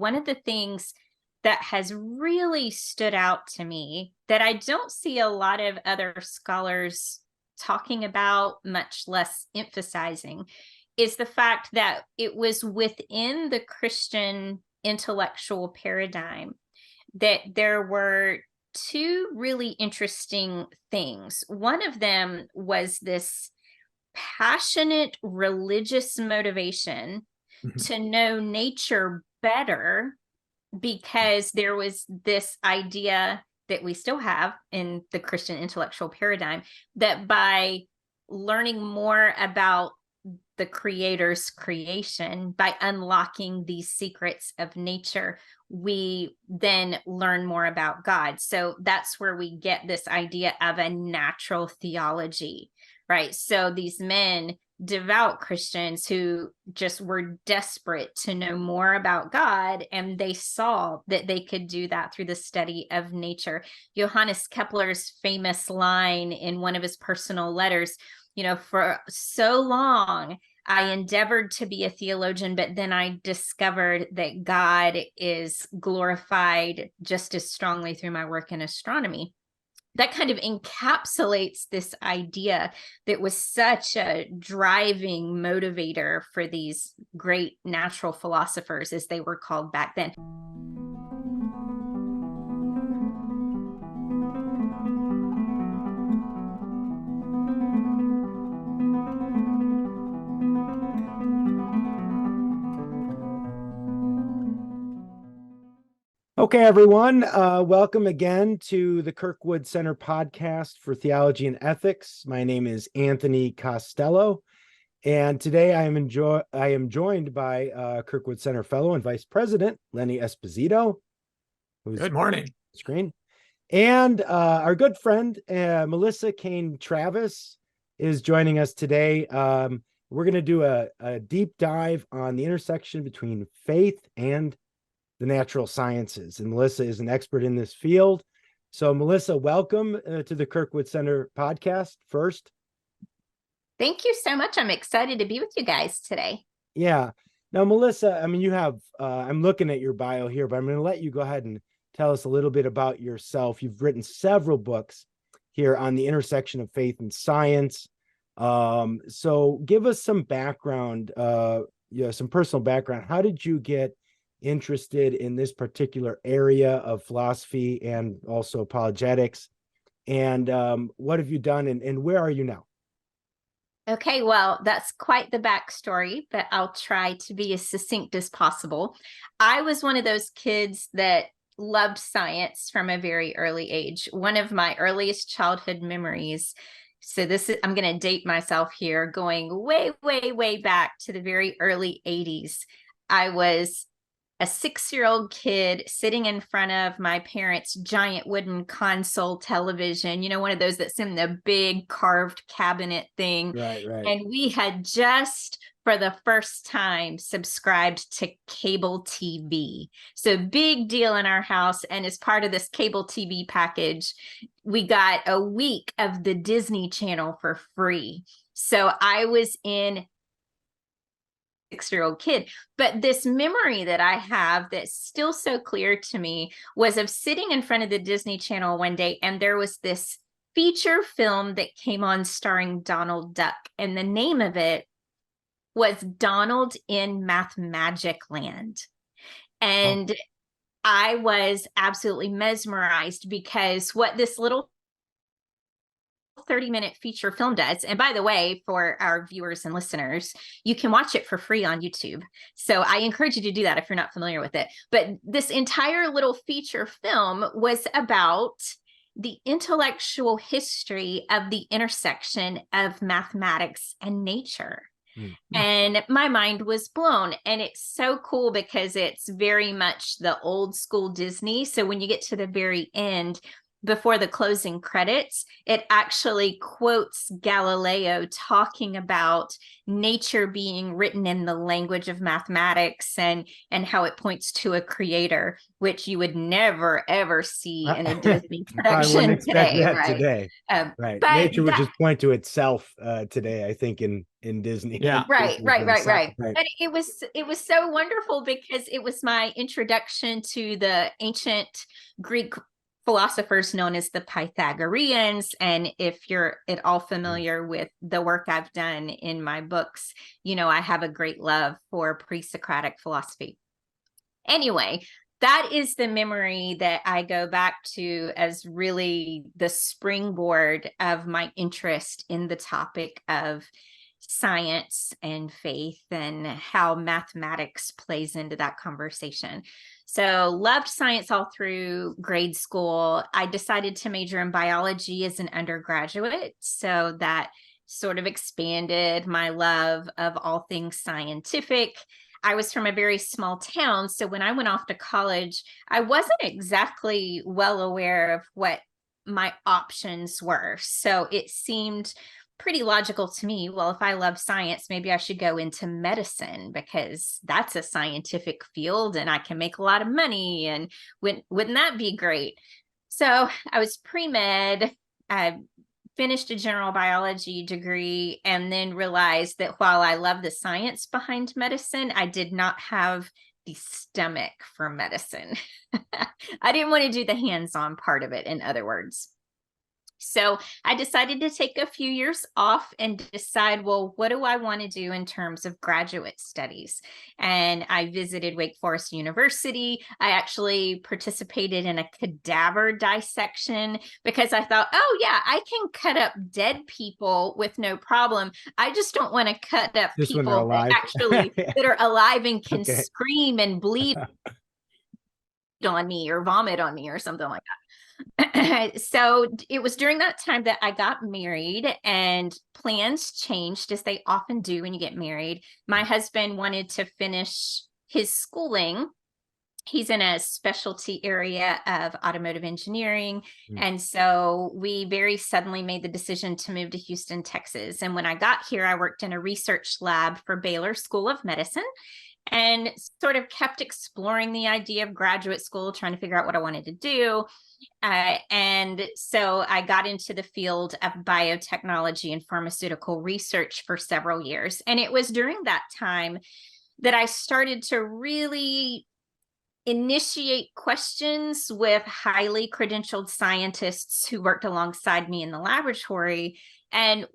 one of the things that has really stood out to me that I don't see a lot of other scholars talking about, much less emphasizing, is the fact that it was within the Christian intellectual paradigm that there were two really interesting things. One of them was this passionate religious motivation to know nature better, because there was this idea that we still have in the Christian intellectual paradigm that by learning more about the Creator's creation, by unlocking these secrets of nature, we then learn more about God. So that's where we get this idea of a natural theology, right? So these men, devout Christians who just were desperate to know more about God, and they saw that they could do that through the study of nature. Johannes Kepler's famous line in one of his personal letters, for so long I endeavored to be a theologian, but then I discovered that God is glorified just as strongly through my work in astronomy. That kind of encapsulates this idea that was such a driving motivator for these great natural philosophers, as they were called back then. Okay, everyone, welcome again to the Kirkwood Center podcast for Theology and Ethics. My name is Anthony Costello, and today I am joined by Kirkwood Center Fellow and Vice President Lenny Esposito. Good morning. Screen. And our good friend Melissa Cain Travis is joining us today. We're going to do a deep dive on the intersection between faith and the natural sciences, and Melissa is an expert in this field. So Melissa, welcome to the Kirkwood Center podcast first. Thank you so much. I'm excited to be with you guys today. Yeah. Now, Melissa, you have, I'm looking at your bio here, but I'm going to let you go ahead and tell us a little bit about yourself. You've written several books here on the intersection of faith and science. So give us some background, some personal background. How did you get interested in this particular area of philosophy and also apologetics? And what have you done, and where are you now? Okay, well, that's quite the backstory, but I'll try to be as succinct as possible. I was one of those kids that loved science from a very early age. One of my earliest childhood memories, I'm going to date myself here, going way, way, way back to the very early 80s. I was a 6-year-old kid sitting in front of my parents' giant wooden console television, one of those that's in the big carved cabinet thing. Right. And we had just, for the first time, subscribed to cable TV. So big deal in our house. And as part of this cable TV package, we got a week of the Disney Channel for free. So I was in 6-year-old kid. But this memory that I have that's still so clear to me was of sitting in front of the Disney Channel one day, and there was this feature film that came on starring Donald Duck, and the name of it was Donald in Math Magic Land. And I was absolutely mesmerized, because what this little 30-minute feature film does, and by the way, for our viewers and listeners, you can watch it for free on YouTube. So I encourage you to do that if you're not familiar with it. But this entire little feature film was about the intellectual history of the intersection of mathematics and nature. Mm-hmm. And my mind was blown. And it's so cool because it's very much the old school Disney. So when you get to the very end, before the closing credits, it actually quotes Galileo talking about nature being written in the language of mathematics and how it points to a creator, which you would never, ever see in a Disney production today, right? Today. Right. But nature would just point to itself today, I think, in Disney. Yeah. Right. But it was so wonderful because it was my introduction to the ancient Greek philosophers known as the Pythagoreans. And if you're at all familiar with the work I've done in my books, you know, I have a great love for pre-Socratic philosophy. Anyway, that is the memory that I go back to as really the springboard of my interest in the topic of science and faith and how mathematics plays into that conversation. So loved science all through grade school. I decided to major in biology as an undergraduate. So that sort of expanded my love of all things scientific. I was from a very small town. So when I went off to college, I wasn't exactly well aware of what my options were. So it seemed pretty logical to me. Well, if I love science, maybe I should go into medicine because that's a scientific field and I can make a lot of money. And wouldn't that be great? So I was pre-med. I finished a general biology degree and then realized that while I love the science behind medicine, I did not have the stomach for medicine. I didn't want to do the hands-on part of it, in other words. So I decided to take a few years off and decide, well, what do I want to do in terms of graduate studies? And I visited Wake Forest University. I actually participated in a cadaver dissection because I thought, oh yeah, I can cut up dead people with no problem. I just don't want to cut up Just people that actually that are alive and can scream and bleed on me or vomit on me or something like that. So it was during that time that I got married and plans changed as they often do when you get married. My husband wanted to finish his schooling. He's in a specialty area of automotive engineering. And so we very suddenly made the decision to move to Houston, Texas. And when I got here, I worked in a research lab for Baylor School of Medicine and sort of kept exploring the idea of graduate school, trying to figure out what I wanted to do. And so I got into the field of biotechnology and pharmaceutical research for several years. And it was during that time that I started to really initiate questions with highly credentialed scientists who worked alongside me in the laboratory, and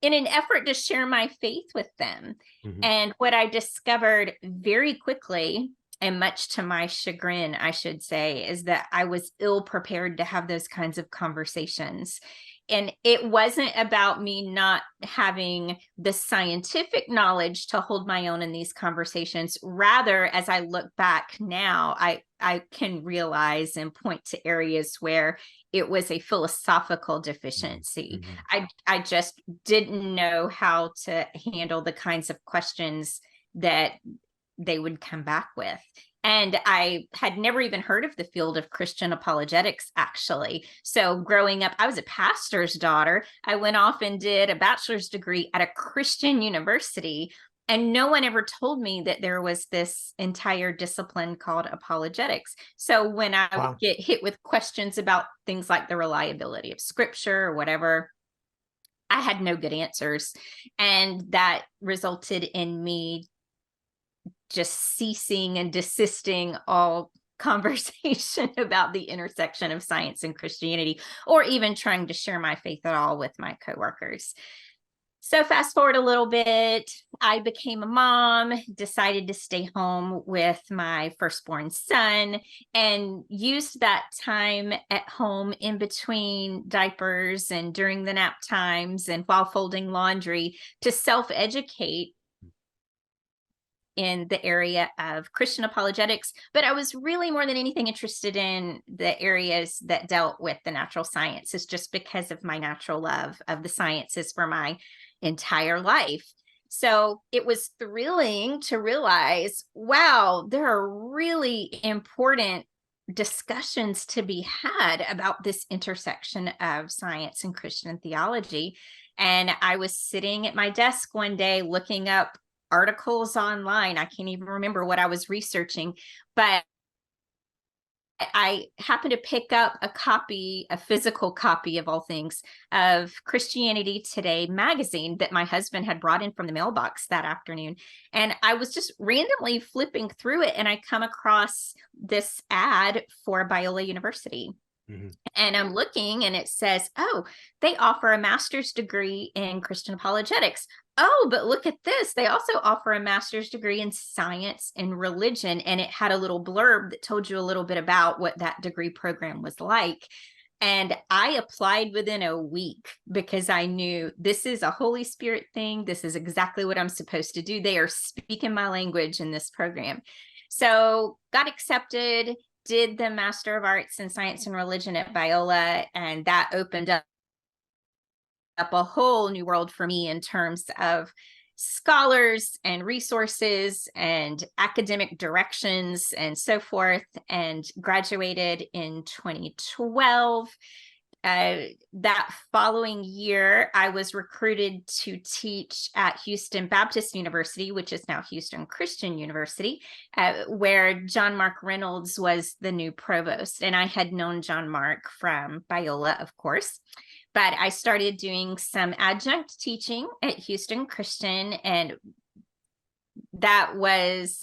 in an effort to share my faith with them. And what I discovered very quickly, and much to my chagrin, I should say, is that I was ill prepared to have those kinds of conversations. And it wasn't about me not having the scientific knowledge to hold my own in these conversations. Rather, as I look back now, I can realize and point to areas where it was a philosophical deficiency. I just didn't know how to handle the kinds of questions that they would come back with. And I had never even heard of the field of Christian apologetics, actually. So growing up, I was a pastor's daughter. I went off and did a bachelor's degree at a Christian university. And no one ever told me that there was this entire discipline called apologetics. So when I would get hit with questions about things like the reliability of scripture or whatever, I had no good answers. And that resulted in me just ceasing and desisting all conversation about the intersection of science and Christianity, or even trying to share my faith at all with my coworkers. So fast forward a little bit, I became a mom, decided to stay home with my firstborn son, and used that time at home in between diapers and during the nap times and while folding laundry to self-educate in the area of Christian apologetics, but I was really more than anything interested in the areas that dealt with the natural sciences, just because of my natural love of the sciences for my entire life. So it was thrilling to realize, wow, there are really important discussions to be had about this intersection of science and Christian theology. And I was sitting at my desk one day looking up articles online. I can't even remember what I was researching, but I happened to pick up a physical copy of all things, of Christianity Today magazine that my husband had brought in from the mailbox that afternoon. And I was just randomly flipping through it, and I come across this ad for Biola University. Mm-hmm. And I'm looking, and it says, oh, they offer a master's degree in Christian apologetics. Oh, but look at this. They also offer a master's degree in science and religion. And it had a little blurb that told you a little bit about what that degree program was like. And I applied within a week because I knew this is a Holy Spirit thing. This is exactly what I'm supposed to do. They are speaking my language in this program. So got accepted, did the Master of Arts in Science and Religion at Biola, and that opened up a whole new world for me in terms of scholars and resources and academic directions and so forth, and graduated in 2012. That following year, I was recruited to teach at Houston Baptist University, which is now Houston Christian University, where John Mark Reynolds was the new provost. And I had known John Mark from Biola, of course. But I started doing some adjunct teaching at Houston Christian, and that was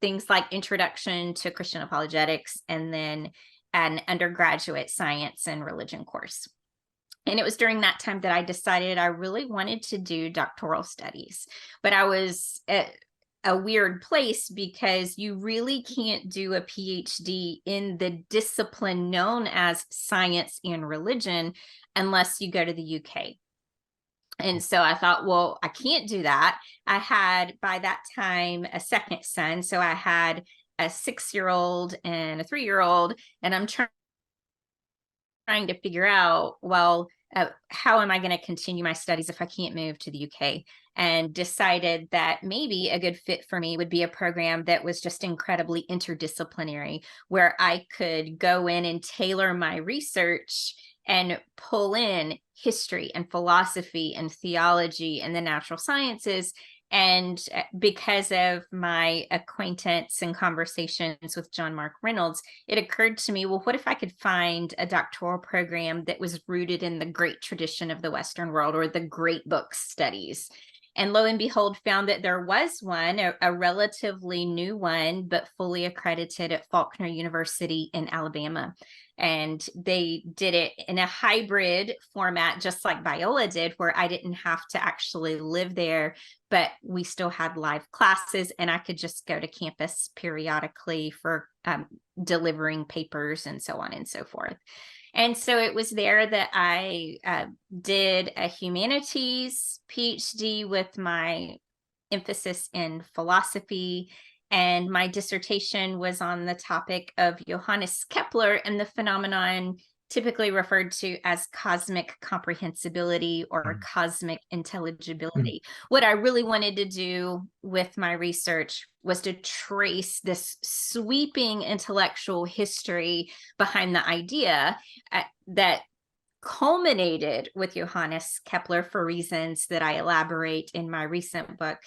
things like Introduction to Christian Apologetics, and then an undergraduate science and religion course. And it was during that time that I decided I really wanted to do doctoral studies. But I was at a weird place because you really can't do a PhD in the discipline known as science and religion unless you go to the UK. And so I thought, well, I can't do that. I had, by that time, a second son. So I had a 6-year-old and a 3-year-old, and I'm trying to figure out, well, how am I going to continue my studies if I can't move to the UK? And decided that maybe a good fit for me would be a program that was just incredibly interdisciplinary, where I could go in and tailor my research and pull in history and philosophy and theology and the natural sciences. And because of my acquaintance and conversations with John Mark Reynolds, it occurred to me, well, what if I could find a doctoral program that was rooted in the great tradition of the Western world, or the great book studies? And lo and behold, found that there was one, a relatively new one, but fully accredited at Faulkner University in Alabama. And they did it in a hybrid format, just like Biola did, where I didn't have to actually live there, but we still had live classes, and I could just go to campus periodically for delivering papers and so on and so forth. And so it was there that I did a humanities PhD with my emphasis in philosophy. And my dissertation was on the topic of Johannes Kepler and the phenomenon typically referred to as cosmic comprehensibility or cosmic intelligibility. What I really wanted to do with my research was to trace this sweeping intellectual history behind the idea that culminated with Johannes Kepler, for reasons that I elaborate in my recent book.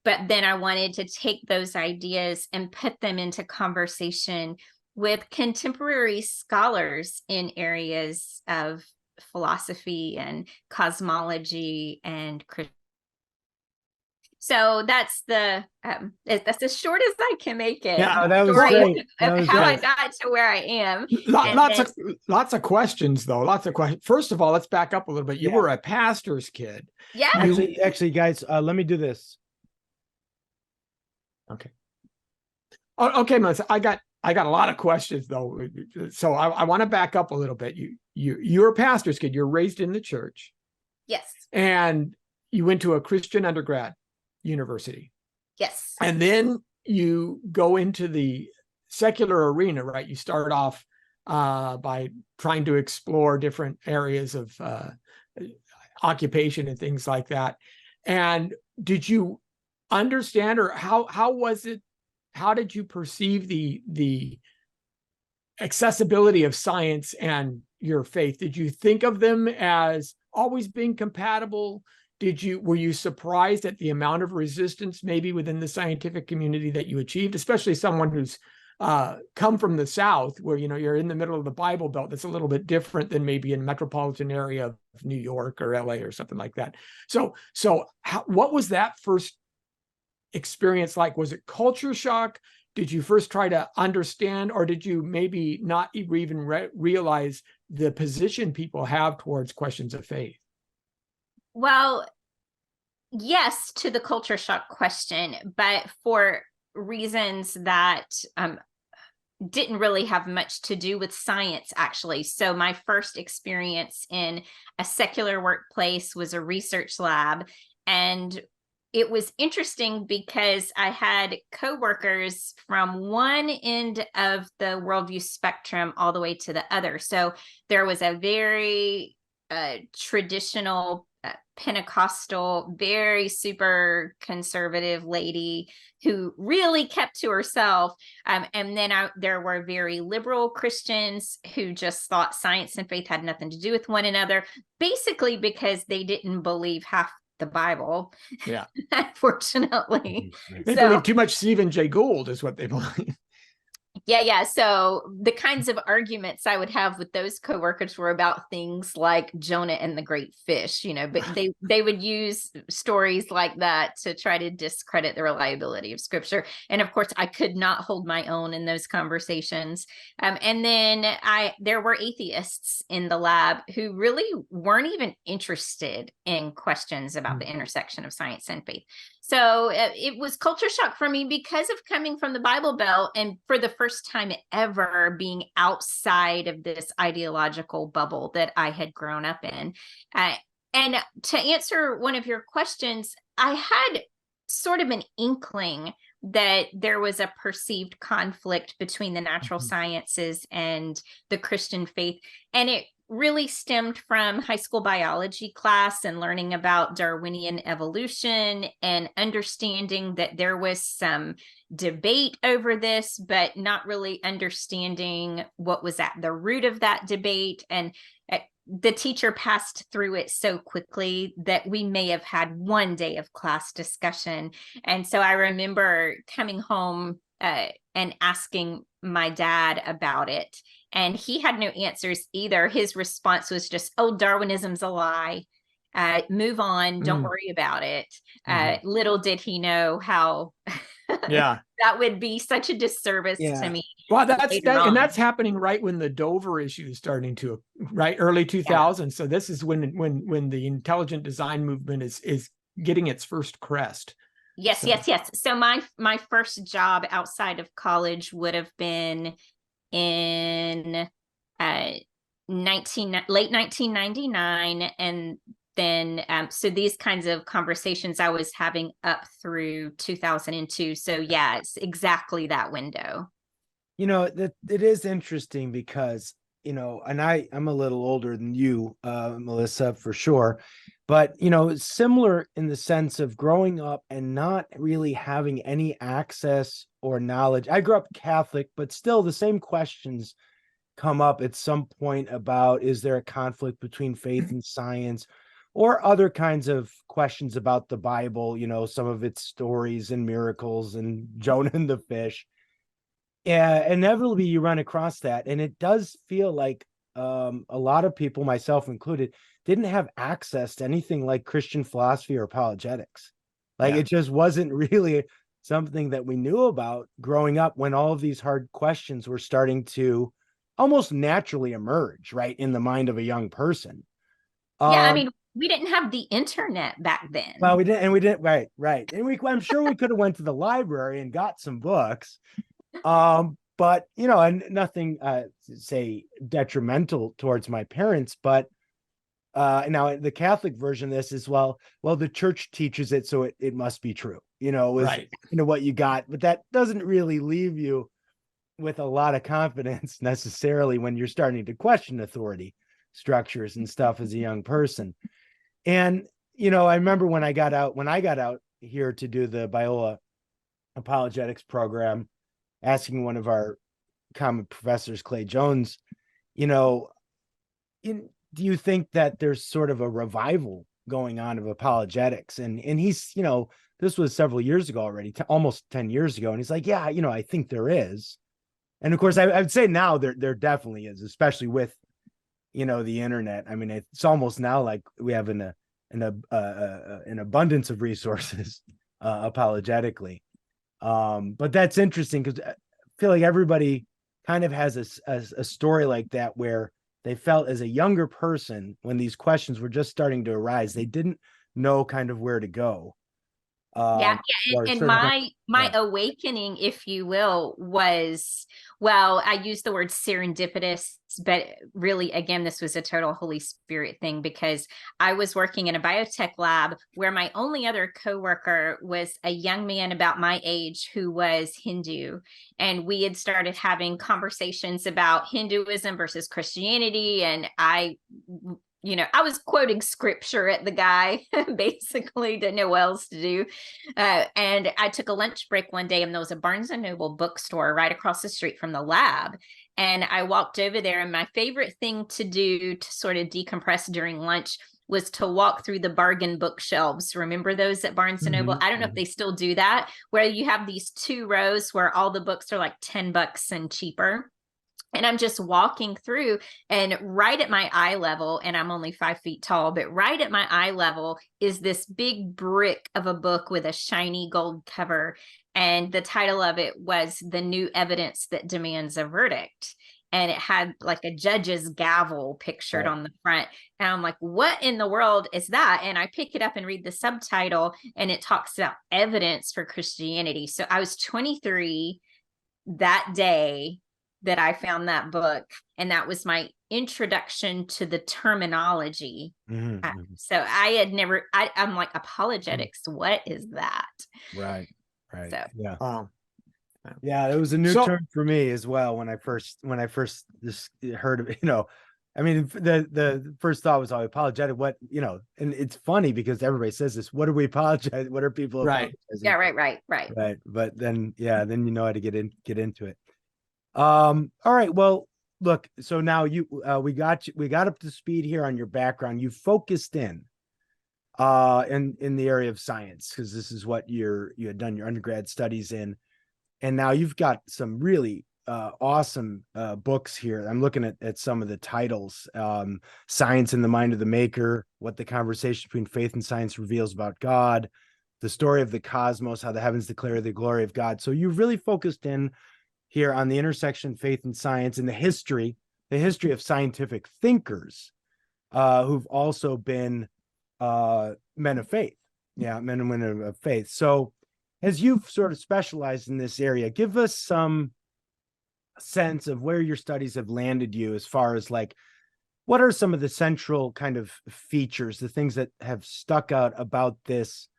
But then I wanted to take those ideas and put them into conversation with contemporary scholars in areas of philosophy and cosmology and so that's as short as I can make it. Yeah, that was great. Of how I got to where I am. Lots of questions, though. Lots of questions. First of all, let's back up a little bit. You were a pastor's kid. Yeah. Actually, guys, let me do this. Okay. Okay, Melissa. I got a lot of questions, though. So I want to back up a little bit. You're a pastor's kid. You're raised in the church. Yes. And you went to a Christian undergrad university. Yes. And then you go into the secular arena, right? You start off by trying to explore different areas of occupation and things like that. And did you understand, or how was it? How did you perceive the accessibility of science and your faith, did you think of them as always being compatible? Were you surprised at the amount of resistance maybe within the scientific community that you achieved, especially someone who's come from the South, where, you're in the middle of the Bible Belt? That's a little bit different than maybe in metropolitan area of New York or LA or something like that. So what was that first experience like? Was it culture shock? Did you first try to understand, or did you maybe not even realize the position people have towards questions of faith? Well, yes, to the culture shock question, but for reasons that didn't really have much to do with science, actually. So my first experience in a secular workplace was a research lab, and it was interesting because I had coworkers from one end of the worldview spectrum all the way to the other. So there was a very traditional Pentecostal, very super conservative lady who really kept to herself. And then there were very liberal Christians who just thought science and faith had nothing to do with one another, basically because they didn't believe half the Bible. Yeah. Unfortunately. They believe too much Stephen Jay Gould is what they believe. Yeah. So the kinds of arguments I would have with those coworkers were about things like Jonah and the great fish, but they would use stories like that to try to discredit the reliability of scripture. And of course, I could not hold my own in those conversations. And then there were atheists in the lab who really weren't even interested in questions about the intersection of science and faith. So it was culture shock for me because of coming from the Bible Belt and for the first time ever being outside of this ideological bubble that I had grown up in. And to answer one of your questions, I had sort of an inkling that there was a perceived conflict between the natural sciences and the Christian faith. And it really stemmed from high school biology class and learning about Darwinian evolution and understanding that there was some debate over this, but not really understanding what was at the root of that debate. And the teacher passed through it so quickly that we may have had one day of class discussion. And so I remember coming home and asking my dad about it. And he had no answers either. His response was just, "Oh, Darwinism's a lie. Move on. Don't worry about it." Little did he know how that would be such a disservice to me. Well, and that's happening right when the Dover issue is starting to, right? Early 2000s. So this is when the intelligent design movement is getting its first crest. Yes. So my first job outside of college would have been in late 1999, and then so these kinds of conversations I was having up through 2002. So yeah, it's exactly that window. It is interesting because and I'm a little older than you, Melissa, for sure. But, similar in the sense of growing up and not really having any access or knowledge. I grew up Catholic, but still the same questions come up at some point about, is there a conflict between faith and science, or other kinds of questions about the Bible, some of its stories and miracles and Jonah and the fish. Inevitably you run across that. And it does feel like a lot of people, myself included, didn't have access to anything like Christian philosophy or apologetics. It just wasn't really something that we knew about growing up when all of these hard questions were starting to almost naturally emerge, right, in the mind of a young person. I mean, we didn't have the internet back then. Well, we didn't, right. And I'm sure we could have went to the library and got some books. But and nothing say detrimental towards my parents, but now the Catholic version of this is well the church teaches it, so it must be true, right. What you got, but that doesn't really leave you with a lot of confidence necessarily when you're starting to question authority structures and stuff as a young person. And I remember when I got out here to do the Biola apologetics program, asking one of our common professors, Clay Jones, you know, do you think that there's sort of a revival going on of apologetics? And he's, you know, this was several years ago already, almost 10 years ago. And he's like, yeah, you know, I think there is. And of course, I would say now there definitely is, especially with, you know, the internet. I mean, it's almost now like we have an abundance of resources apologetically. But that's interesting because I feel like everybody kind of has a story like that where they felt as a younger person when these questions were just starting to arise, they didn't know kind of where to go. Yeah, and my awakening, if you will, was, well, I use the word serendipitous, but really, again, this was a total Holy Spirit thing, because I was working in a biotech lab where my only other coworker was a young man about my age who was Hindu. And we had started having conversations about Hinduism versus Christianity. And I was quoting scripture at the guy, basically didn't know what else to do. And I took a lunch break one day, and there was a Barnes & Noble bookstore right across the street from the lab. And I walked over there, and my favorite thing to do to sort of decompress during lunch was to walk through the bargain bookshelves. Remember those at Barnes & Noble? I don't know if they still do that, where you have these 2 rows where all the books are like $10 and cheaper. And I'm just walking through, and right at my eye level, and I'm only 5 feet tall, but right at my eye level is this big brick of a book with a shiny gold cover. And the title of it was The New Evidence That Demands a Verdict. And it had like a judge's gavel pictured on the front. And I'm like, what in the world is that? And I pick it up and read the subtitle, and it talks about evidence for Christianity. So I was 23 that day that I found that book, and that was my introduction to the terminology. So I had never, I'm like, apologetics, what is that? Right. So, yeah, it was a new term for me as well when I first just heard of it. You know, I mean, the first thought was, apologetic. What, you know, and it's funny because everybody says this. What do we apologize? What are people apologizing? Yeah, right. Right. But then, then you know how to get into it. All right. Well, look, so now we got up to speed here on your background. You focused in the area of science, because this is what you had done your undergrad studies in. And now you've got some really awesome books here. I'm looking at some of the titles. Science in the Mind of the Maker, What the Conversation Between Faith and Science Reveals About God, The Story of the Cosmos, How the Heavens Declare the Glory of God. So you've really focused in here on the intersection of faith and science, and the history of scientific thinkers who've also been men of faith. Yeah, men and women of faith. So as you've sort of specialized in this area, give us some sense of where your studies have landed you, as far as like, what are some of the central kind of features, the things that have stuck out about this?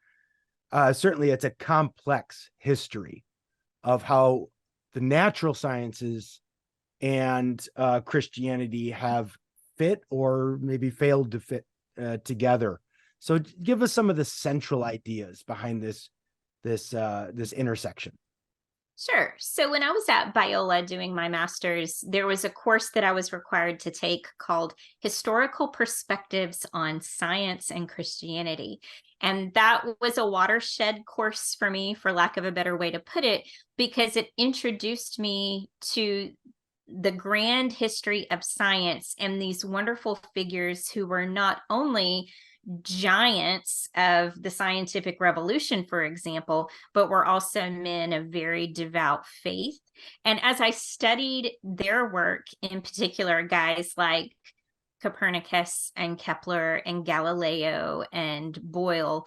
Certainly it's a complex history of how the natural sciences and Christianity have fit, or maybe failed to fit together. So give us some of the central ideas behind this intersection. Sure. So when I was at Biola doing my master's, there was a course that I was required to take called Historical Perspectives on Science and Christianity. And that was a watershed course for me, for lack of a better way to put it, because it introduced me to the grand history of science and these wonderful figures who were not only giants of the scientific revolution, for example, but were also men of very devout faith. And as I studied their work, in particular, guys like Copernicus and Kepler and Galileo and Boyle,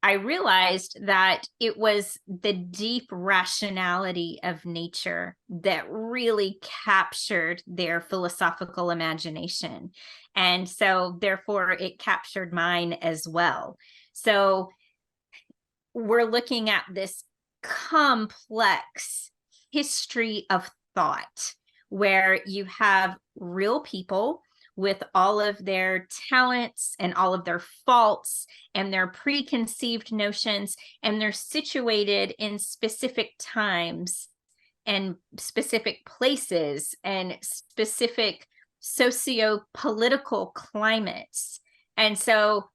I realized that it was the deep rationality of nature that really captured their philosophical imagination. And so therefore it captured mine as well. So we're looking at this complex history of thought where you have real people with all of their talents and all of their faults and their preconceived notions, and they're situated in specific times and specific places and specific socio-political climates. And so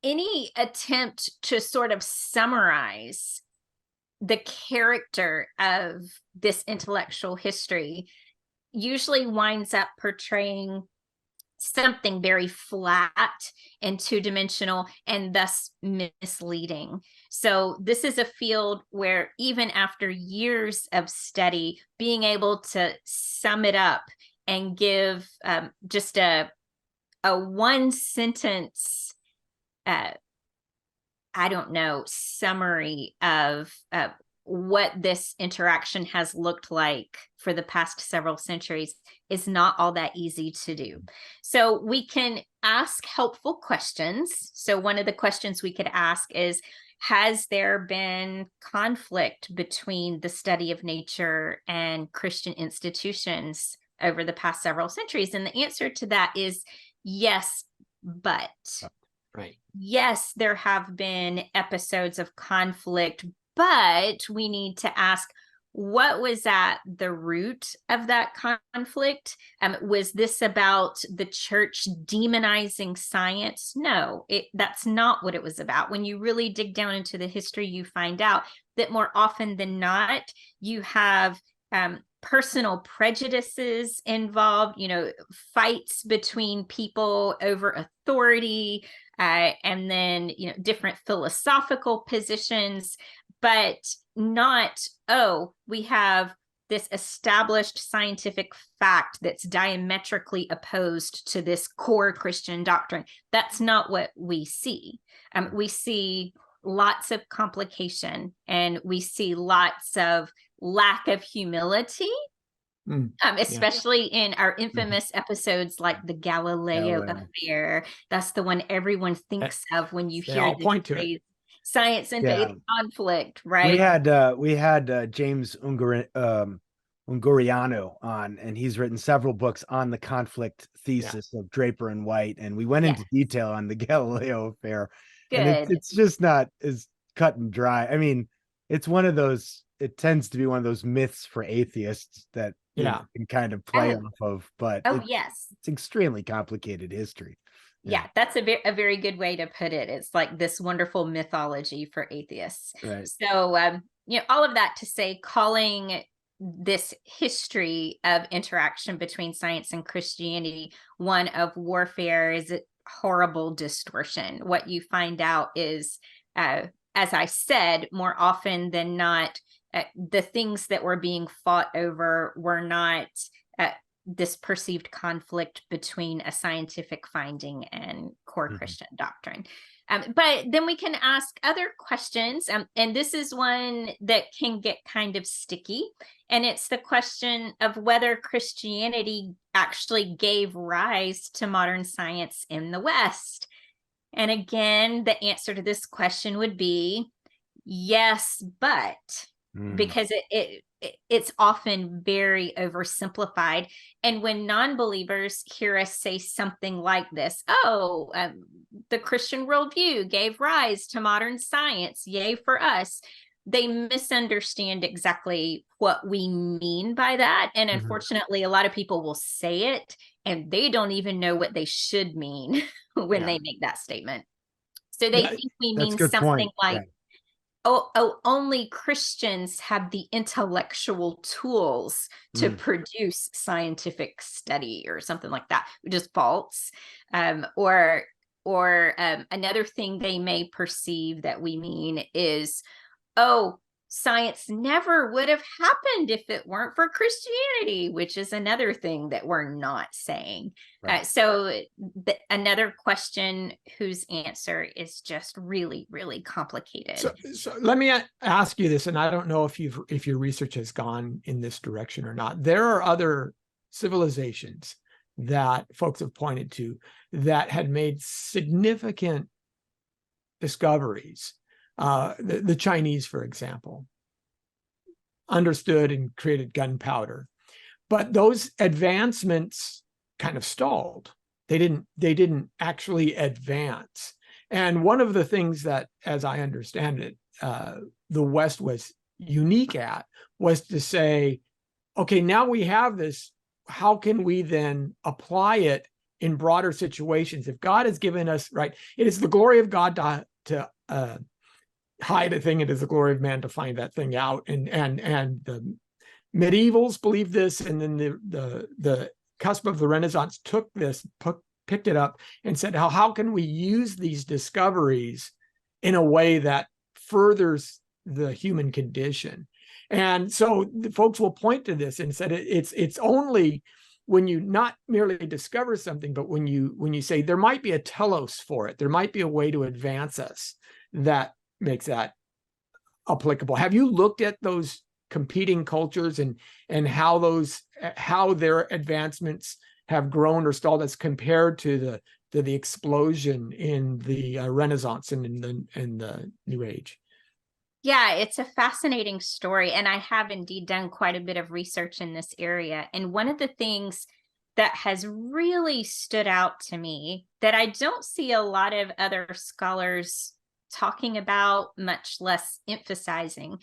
any attempt to sort of summarize the character of this intellectual history usually winds up portraying something very flat and two-dimensional and thus misleading. So this is a field where even after years of study, being able to sum it up and give just a one sentence, summary of what this interaction has looked like for the past several centuries is not all that easy to do. So we can ask helpful questions. So one of the questions we could ask is, has there been conflict between the study of nature and Christian institutions over the past several centuries? And the answer to that is yes, but. Right. Yes, there have been episodes of conflict, but we need to ask, what was at the root of that conflict? Was this about the church demonizing science? No, that's not what it was about. When you really dig down into the history, you find out that more often than not, you have personal prejudices involved, fights between people over authority, and then, different philosophical positions, but not, we have this established scientific fact that's diametrically opposed to this core Christian doctrine. That's not what we see. We see lots of complication, and we see lots of lack of humility, especially in our infamous episodes like the Galileo affair. That's the one everyone thinks of when you hear the phrase science and faith conflict, right? We had James Unguriano on, and he's written several books on the conflict thesis of Draper and White, and we went into detail on the Galileo affair. Good. And it's just not as cut and dry. I mean, it's one of those, it tends to be one of those myths for atheists that you can kind of play off of, but it's extremely complicated history. Yeah, that's a very good way to put it. It's like this wonderful mythology for atheists. Right. So, all of that to say, calling this history of interaction between science and Christianity one of warfare is a horrible distortion. What you find out is, as I said, more often than not, the things that were being fought over were not this perceived conflict between a scientific finding and core Christian doctrine. But then we can ask other questions, and this is one that can get kind of sticky, and it's the question of whether Christianity actually gave rise to modern science in the West. And again, the answer to this question would be yes, but, because it's often very oversimplified. And when non-believers hear us say something like this, the Christian worldview gave rise to modern science, yay for us, they misunderstand exactly what we mean by that. And unfortunately, a lot of people will say it, and they don't even know what they should mean when they make that statement. So they think we mean something like, only Christians have the intellectual tools to produce scientific study or something like that, which is false. Or another thing they may perceive that we mean is, science never would have happened if it weren't for Christianity, which is another thing that we're not saying. Right. So another question whose answer is just really, really complicated. So let me ask you this, and I don't know if your research has gone in this direction or not. There are other civilizations that folks have pointed to that had made significant discoveries. The Chinese, for example, understood and created gunpowder, but those advancements kind of stalled. They didn't actually advance. And one of the things that, as I understand it, the West was unique at was to say, okay, now we have this. How can we then apply it in broader situations? If God has given us, right, it is the glory of God to hide a thing. It is the glory of man to find that thing out. And the medievals believed this, and then the cusp of the Renaissance took this, picked it up, and said, how can we use these discoveries in a way that furthers the human condition? And so the folks will point to this and said it's only when you not merely discover something, but when you say there might be a telos for it, there might be a way to advance us that makes that applicable. Have you looked at those competing cultures and how their advancements have grown or stalled as compared to the explosion in the Renaissance and in the New Age? Yeah, it's a fascinating story. And I have indeed done quite a bit of research in this area. And one of the things that has really stood out to me that I don't see a lot of other scholars talking about, much less emphasizing,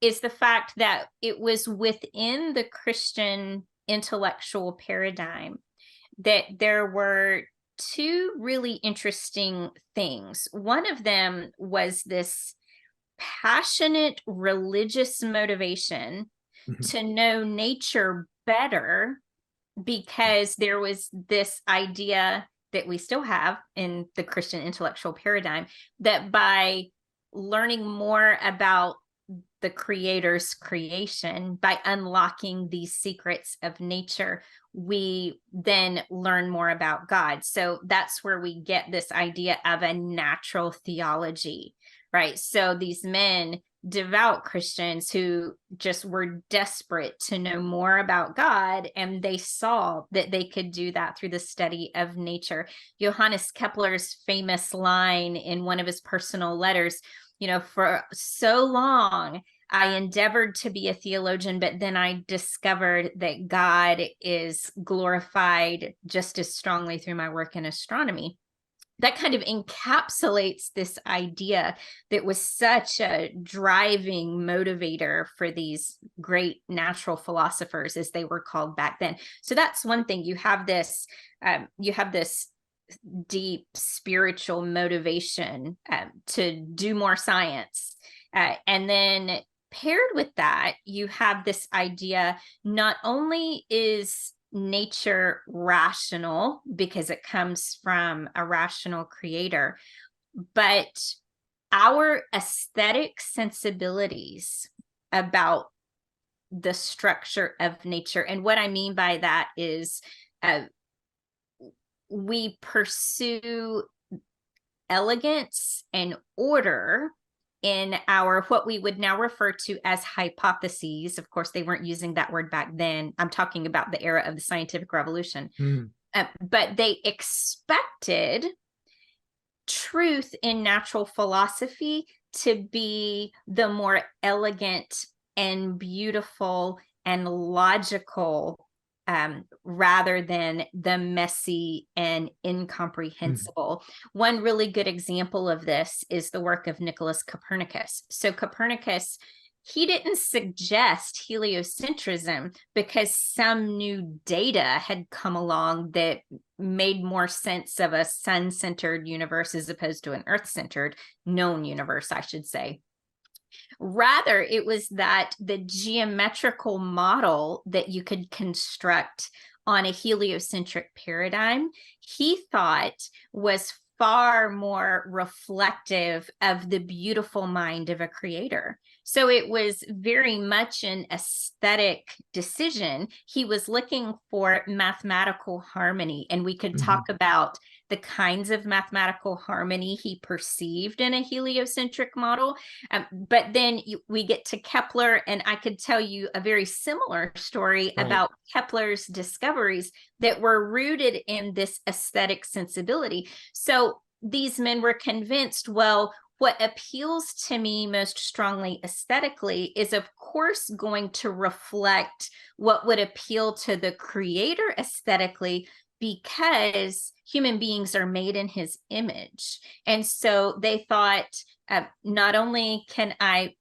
is the fact that it was within the Christian intellectual paradigm that there were two really interesting things. One of them was this passionate religious motivation to know nature better, because there was this idea that we still have in the Christian intellectual paradigm that by learning more about the Creator's creation, by unlocking these secrets of nature, we then learn more about God. So that's where we get this idea of a natural theology, right? So these men, devout Christians who just were desperate to know more about God, and they saw that they could do that through the study of nature. Johannes Kepler's famous line in one of his personal letters, for so long I endeavored to be a theologian, but then I discovered that God is glorified just as strongly through my work in astronomy. That kind of encapsulates this idea that was such a driving motivator for these great natural philosophers, as they were called back then. So that's one thing. You have this deep spiritual motivation to do more science. And then paired with that, you have this idea, not only is nature rational because it comes from a rational creator, but our aesthetic sensibilities about the structure of nature. And what I mean by that is we pursue elegance and order in our, what we would now refer to as hypotheses. Of course, they weren't using that word back then. I'm talking about the era of the scientific revolution. But they expected truth in natural philosophy to be the more elegant and beautiful and logical, rather than the messy and incomprehensible. One really good example of this is the work of Nicholas Copernicus. So Copernicus, he didn't suggest heliocentrism because some new data had come along that made more sense of a sun-centered universe as opposed to an earth-centered known universe, I should say. Rather, it was that the geometrical model that you could construct on a heliocentric paradigm, he thought was far more reflective of the beautiful mind of a creator. So it was very much an aesthetic decision. He was looking for mathematical harmony, and we could talk about the kinds of mathematical harmony he perceived in a heliocentric model. But then we get to Kepler, and I could tell you a very similar story about Kepler's discoveries that were rooted in this aesthetic sensibility. So these men were convinced, well, what appeals to me most strongly aesthetically is, of course, going to reflect what would appeal to the creator aesthetically, because human beings are made in his image. And so they thought, not only can I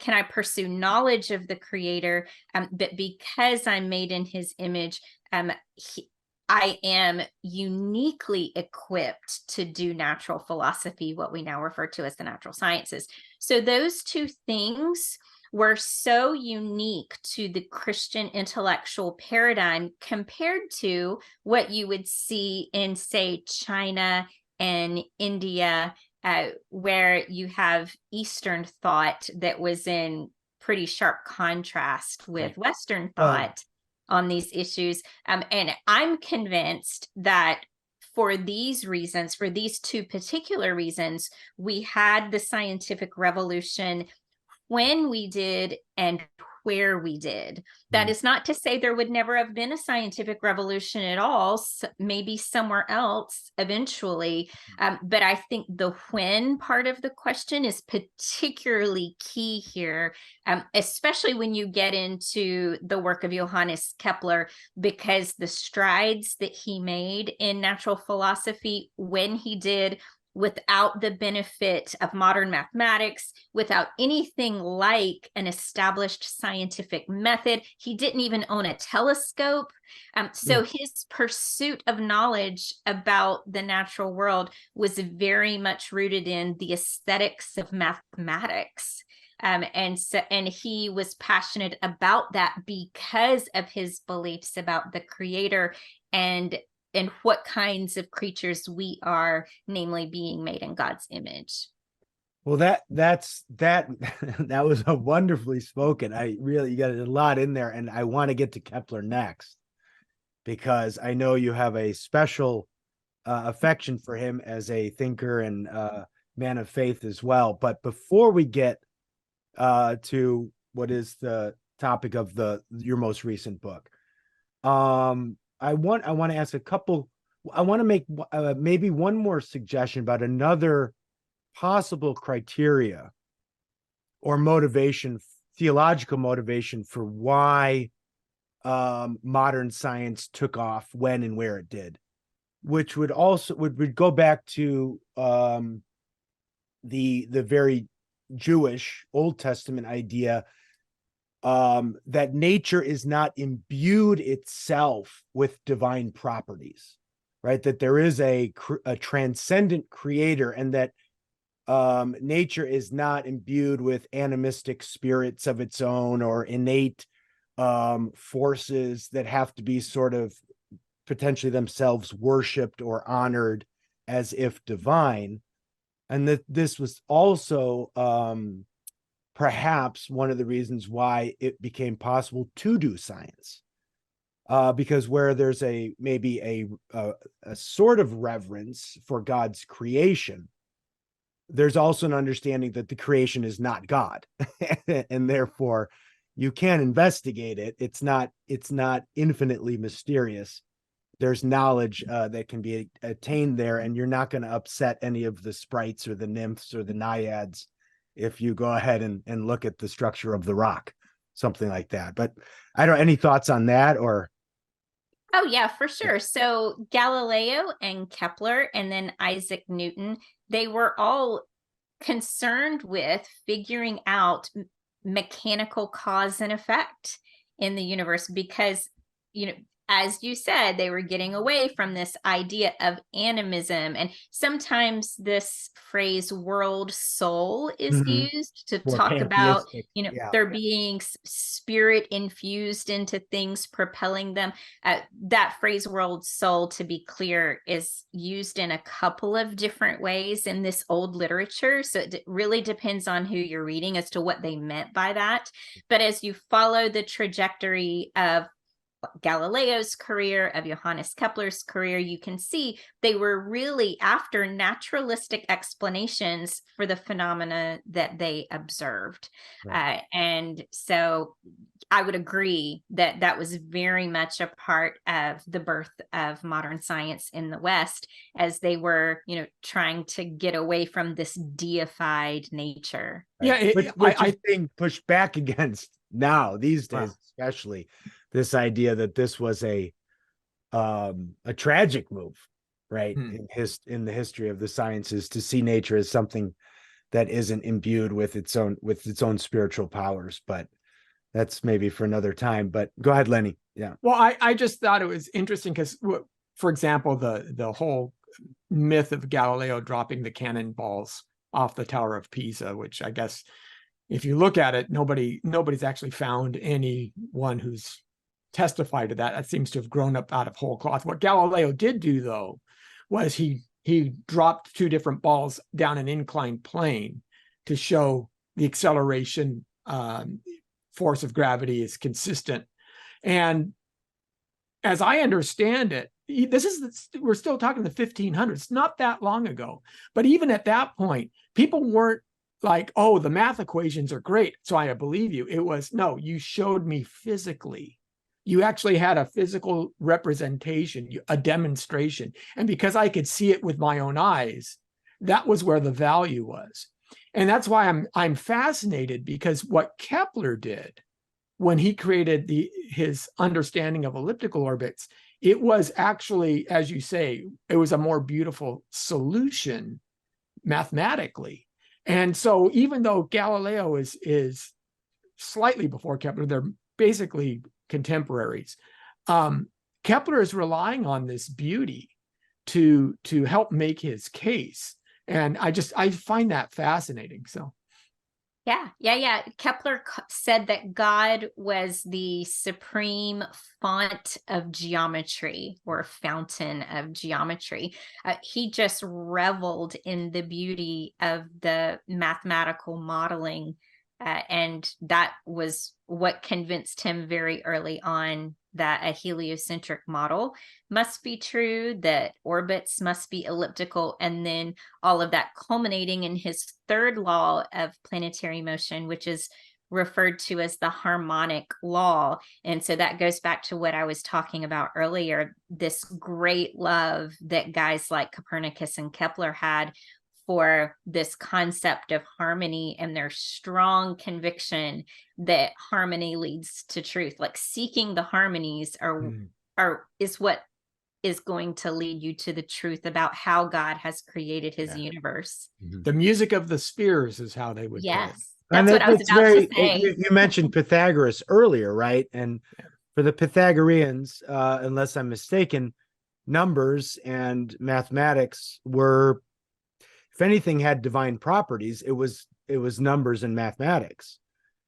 can I pursue knowledge of the creator? But because I'm made in his image, I am uniquely equipped to do natural philosophy, what we now refer to as the natural sciences. So those two things were so unique to the Christian intellectual paradigm compared to what you would see in, say, China and India, where you have Eastern thought that was in pretty sharp contrast with Western thought on these issues. And I'm convinced that for these reasons, for these two particular reasons, we had the scientific revolution when we did and where we did. That is not to say there would never have been a scientific revolution at all, maybe somewhere else eventually. But I think the when part of the question is particularly key here, especially when you get into the work of Johannes Kepler, because the strides that he made in natural philosophy when he did, without the benefit of modern mathematics, without anything like an established scientific method. He didn't even own a telescope. So his pursuit of knowledge about the natural world was very much rooted in the aesthetics of mathematics. And he was passionate about that because of his beliefs about the creator and what kinds of creatures we are, namely being made in God's image. Well, that was a wonderfully spoken. You got a lot in there, and I want to get to Kepler next because I know you have a special affection for him as a thinker and man of faith as well. But before we get to what is the topic of your most recent book, I want to ask a couple. I want to make maybe one more suggestion about another possible criteria or motivation, theological motivation for why modern science took off when and where it did, which would go back to the very Jewish Old Testament idea that nature is not imbued itself with divine properties, right? That there is a transcendent creator, and that nature is not imbued with animistic spirits of its own or innate forces that have to be sort of potentially themselves worshipped or honored as if divine. And that this was also perhaps one of the reasons why it became possible to do science, because where there's maybe a sort of reverence for God's creation, there's also an understanding that the creation is not God, and therefore you can investigate it. It's not infinitely mysterious. There's knowledge that can be attained there, and you're not going to upset any of the sprites or the nymphs or the naiads if you go ahead and look at the structure of the rock, something like that. But any thoughts on that? Or Oh yeah, for sure. So Galileo and Kepler and then Isaac Newton, they were all concerned with figuring out mechanical cause and effect in the universe because, as you said, they were getting away from this idea of animism. And sometimes this phrase world soul is used to talk about, there being spirit infused into things propelling them. That phrase world soul, to be clear, is used in a couple of different ways in this old literature. So it really depends on who you're reading as to what they meant by that. But as you follow the trajectory of Galileo's career, of Johannes Kepler's career, you can see they were really after naturalistic explanations for the phenomena that they observed. Right. And so I would agree that that was very much a part of the birth of modern science in the West, as they were, trying to get away from this deified nature. Right. Yeah, which I think pushed back against now these days, especially this idea that this was a tragic move, right? In the history of the sciences, to see nature as something that isn't imbued with its own spiritual powers. But that's maybe for another time. But go ahead, Lenny. Yeah. Well, I just thought it was interesting because, for example, the whole myth of Galileo dropping the cannonballs off the Tower of Pisa, which I guess if you look at it, nobody's actually found anyone who's testified to that. That seems to have grown up out of whole cloth. What Galileo did do, though, was he dropped 2 different balls down an inclined plane to show the acceleration force of gravity is consistent. And as I understand it, we're still talking the 1500s, not that long ago. But even at that point, people weren't like, oh, the math equations are great, so I believe you. It was, no, you showed me physically. You actually had a physical representation, a demonstration. And because I could see it with my own eyes, that was where the value was. And that's why I'm fascinated, because what Kepler did when he created his understanding of elliptical orbits, it was actually, as you say, it was a more beautiful solution mathematically. And so even though Galileo is slightly before Kepler, they're basically contemporaries. Kepler is relying on this beauty to help make his case. And I find that fascinating. So Yeah. Kepler said that God was the supreme font of geometry, or fountain of geometry. He just reveled in the beauty of the mathematical modeling. And that was what convinced him very early on that a heliocentric model must be true, that orbits must be elliptical, and then all of that culminating in his 3rd law of planetary motion, which is referred to as the harmonic law. And so that goes back to what I was talking about earlier, this great love that guys like Copernicus and Kepler had for this concept of harmony, and their strong conviction that harmony leads to truth. Like seeking the harmonies is what is going to lead you to the truth about how God has created his universe. The music of the spheres is how they would. Yes. That's what I was about to say. You mentioned Pythagoras earlier, right? And for the Pythagoreans, unless I'm mistaken, numbers and mathematics were, if anything, had divine properties. It was numbers and mathematics.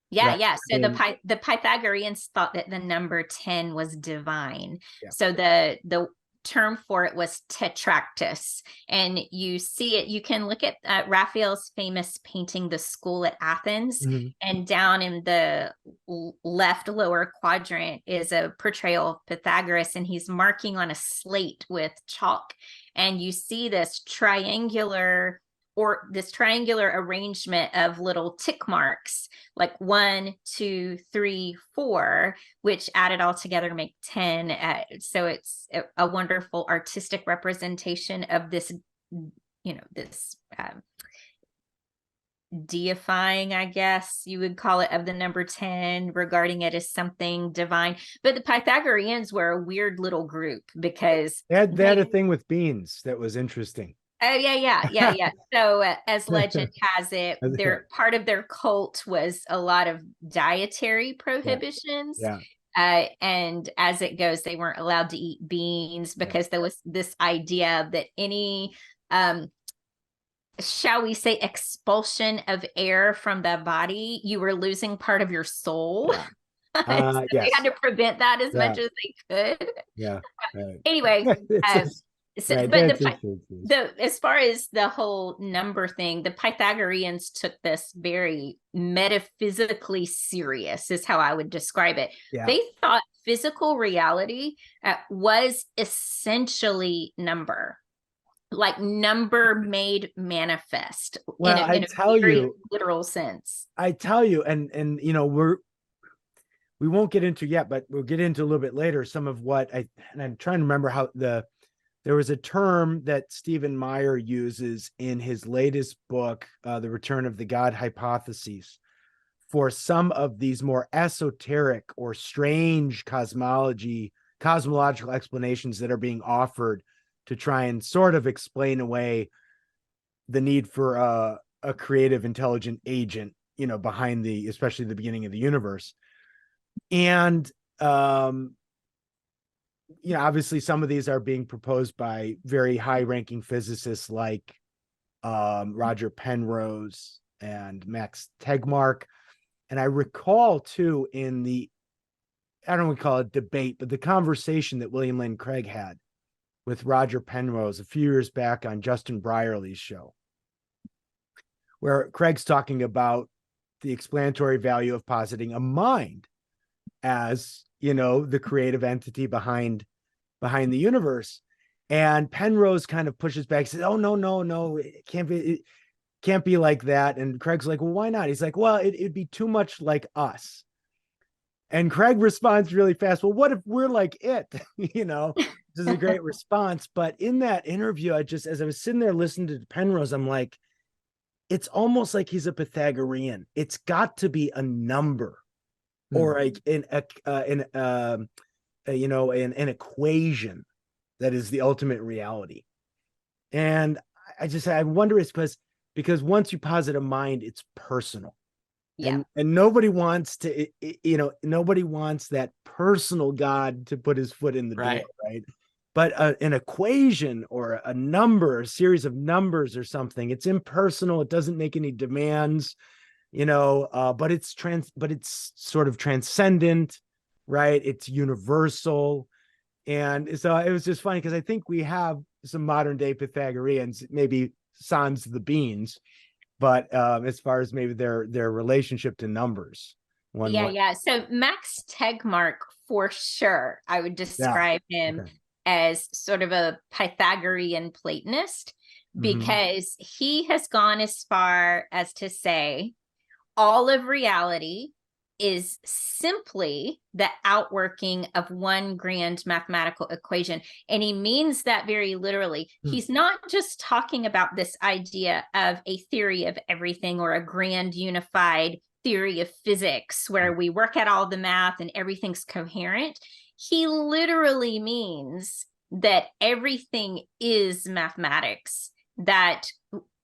Yeah, right? yeah. So the Pythagoreans thought that the number 10 was divine. Yeah. So the term for it was tetractys, and you see it. You can look at Raphael's famous painting, The School at Athens, and down in the left lower quadrant is a portrayal of Pythagoras, and he's marking on a slate with chalk, and you see this triangular arrangement of little tick marks, like 1, 2, 3, 4, which added all together make 10. So it's a wonderful artistic representation of this, this deifying, I guess you would call it, of the number 10, regarding it as something divine. But the Pythagoreans were a weird little group because they had a thing with beans that was interesting. Oh, yeah. So as legend has it, part of their cult was a lot of dietary prohibitions. Yeah. And as it goes, they weren't allowed to eat beans because there was this idea that any, shall we say, expulsion of air from the body, you were losing part of your soul. Yeah. So they had to prevent that as much as they could. Yeah. Anyway, so, right, but as far as the whole number thing, the Pythagoreans took this very metaphysically serious, is how I would describe it. Yeah. They thought physical reality was essentially number, like number made manifest. Well, in a very literal sense. I tell you, and we won't get into yet, but we'll get into a little bit later some of what I'm trying to remember how there was a term that Stephen Meyer uses in his latest book, The Return of the God Hypotheses, for some of these more esoteric or strange cosmological explanations that are being offered to try and sort of explain away the need for a creative, intelligent agent, behind especially the beginning of the universe. And, obviously some of these are being proposed by very high ranking physicists like Roger Penrose and Max Tegmark. And I recall too, in the, I don't want to call it debate, but the conversation that William Lane Craig had with Roger Penrose a few years back on Justin Brierly's show, where Craig's talking about the explanatory value of positing a mind as, the creative entity behind the universe. And Penrose kind of pushes back, says, oh, no, it can't be like that. And Craig's like, well, why not? He's like, well, it'd be too much like us. And Craig responds really fast, well, what if we're like it? This is a great response. But in that interview, as I was sitting there listening to Penrose, I'm like, it's almost like he's a Pythagorean. It's got to be a number or an equation that is the ultimate reality. And I wonder, it's because once you posit a mind, it's personal. Yeah. And nobody wants to, nobody wants that personal God to put his foot in the door, right? But an equation or a number, a series of numbers or something, it's impersonal. It doesn't make any demands, but it's sort of transcendent, right? It's universal. And so it was just funny because I think we have some modern day Pythagoreans, maybe sans the beans, but as far as maybe their relationship to numbers. So Max Tegmark, for sure, I would describe him as sort of a Pythagorean Platonist, because he has gone as far as to say all of reality is simply the outworking of one grand mathematical equation. And he means that very literally. He's not just talking about this idea of a theory of everything or a grand unified theory of physics where we work out all the math and everything's coherent. He literally means that everything is mathematics, that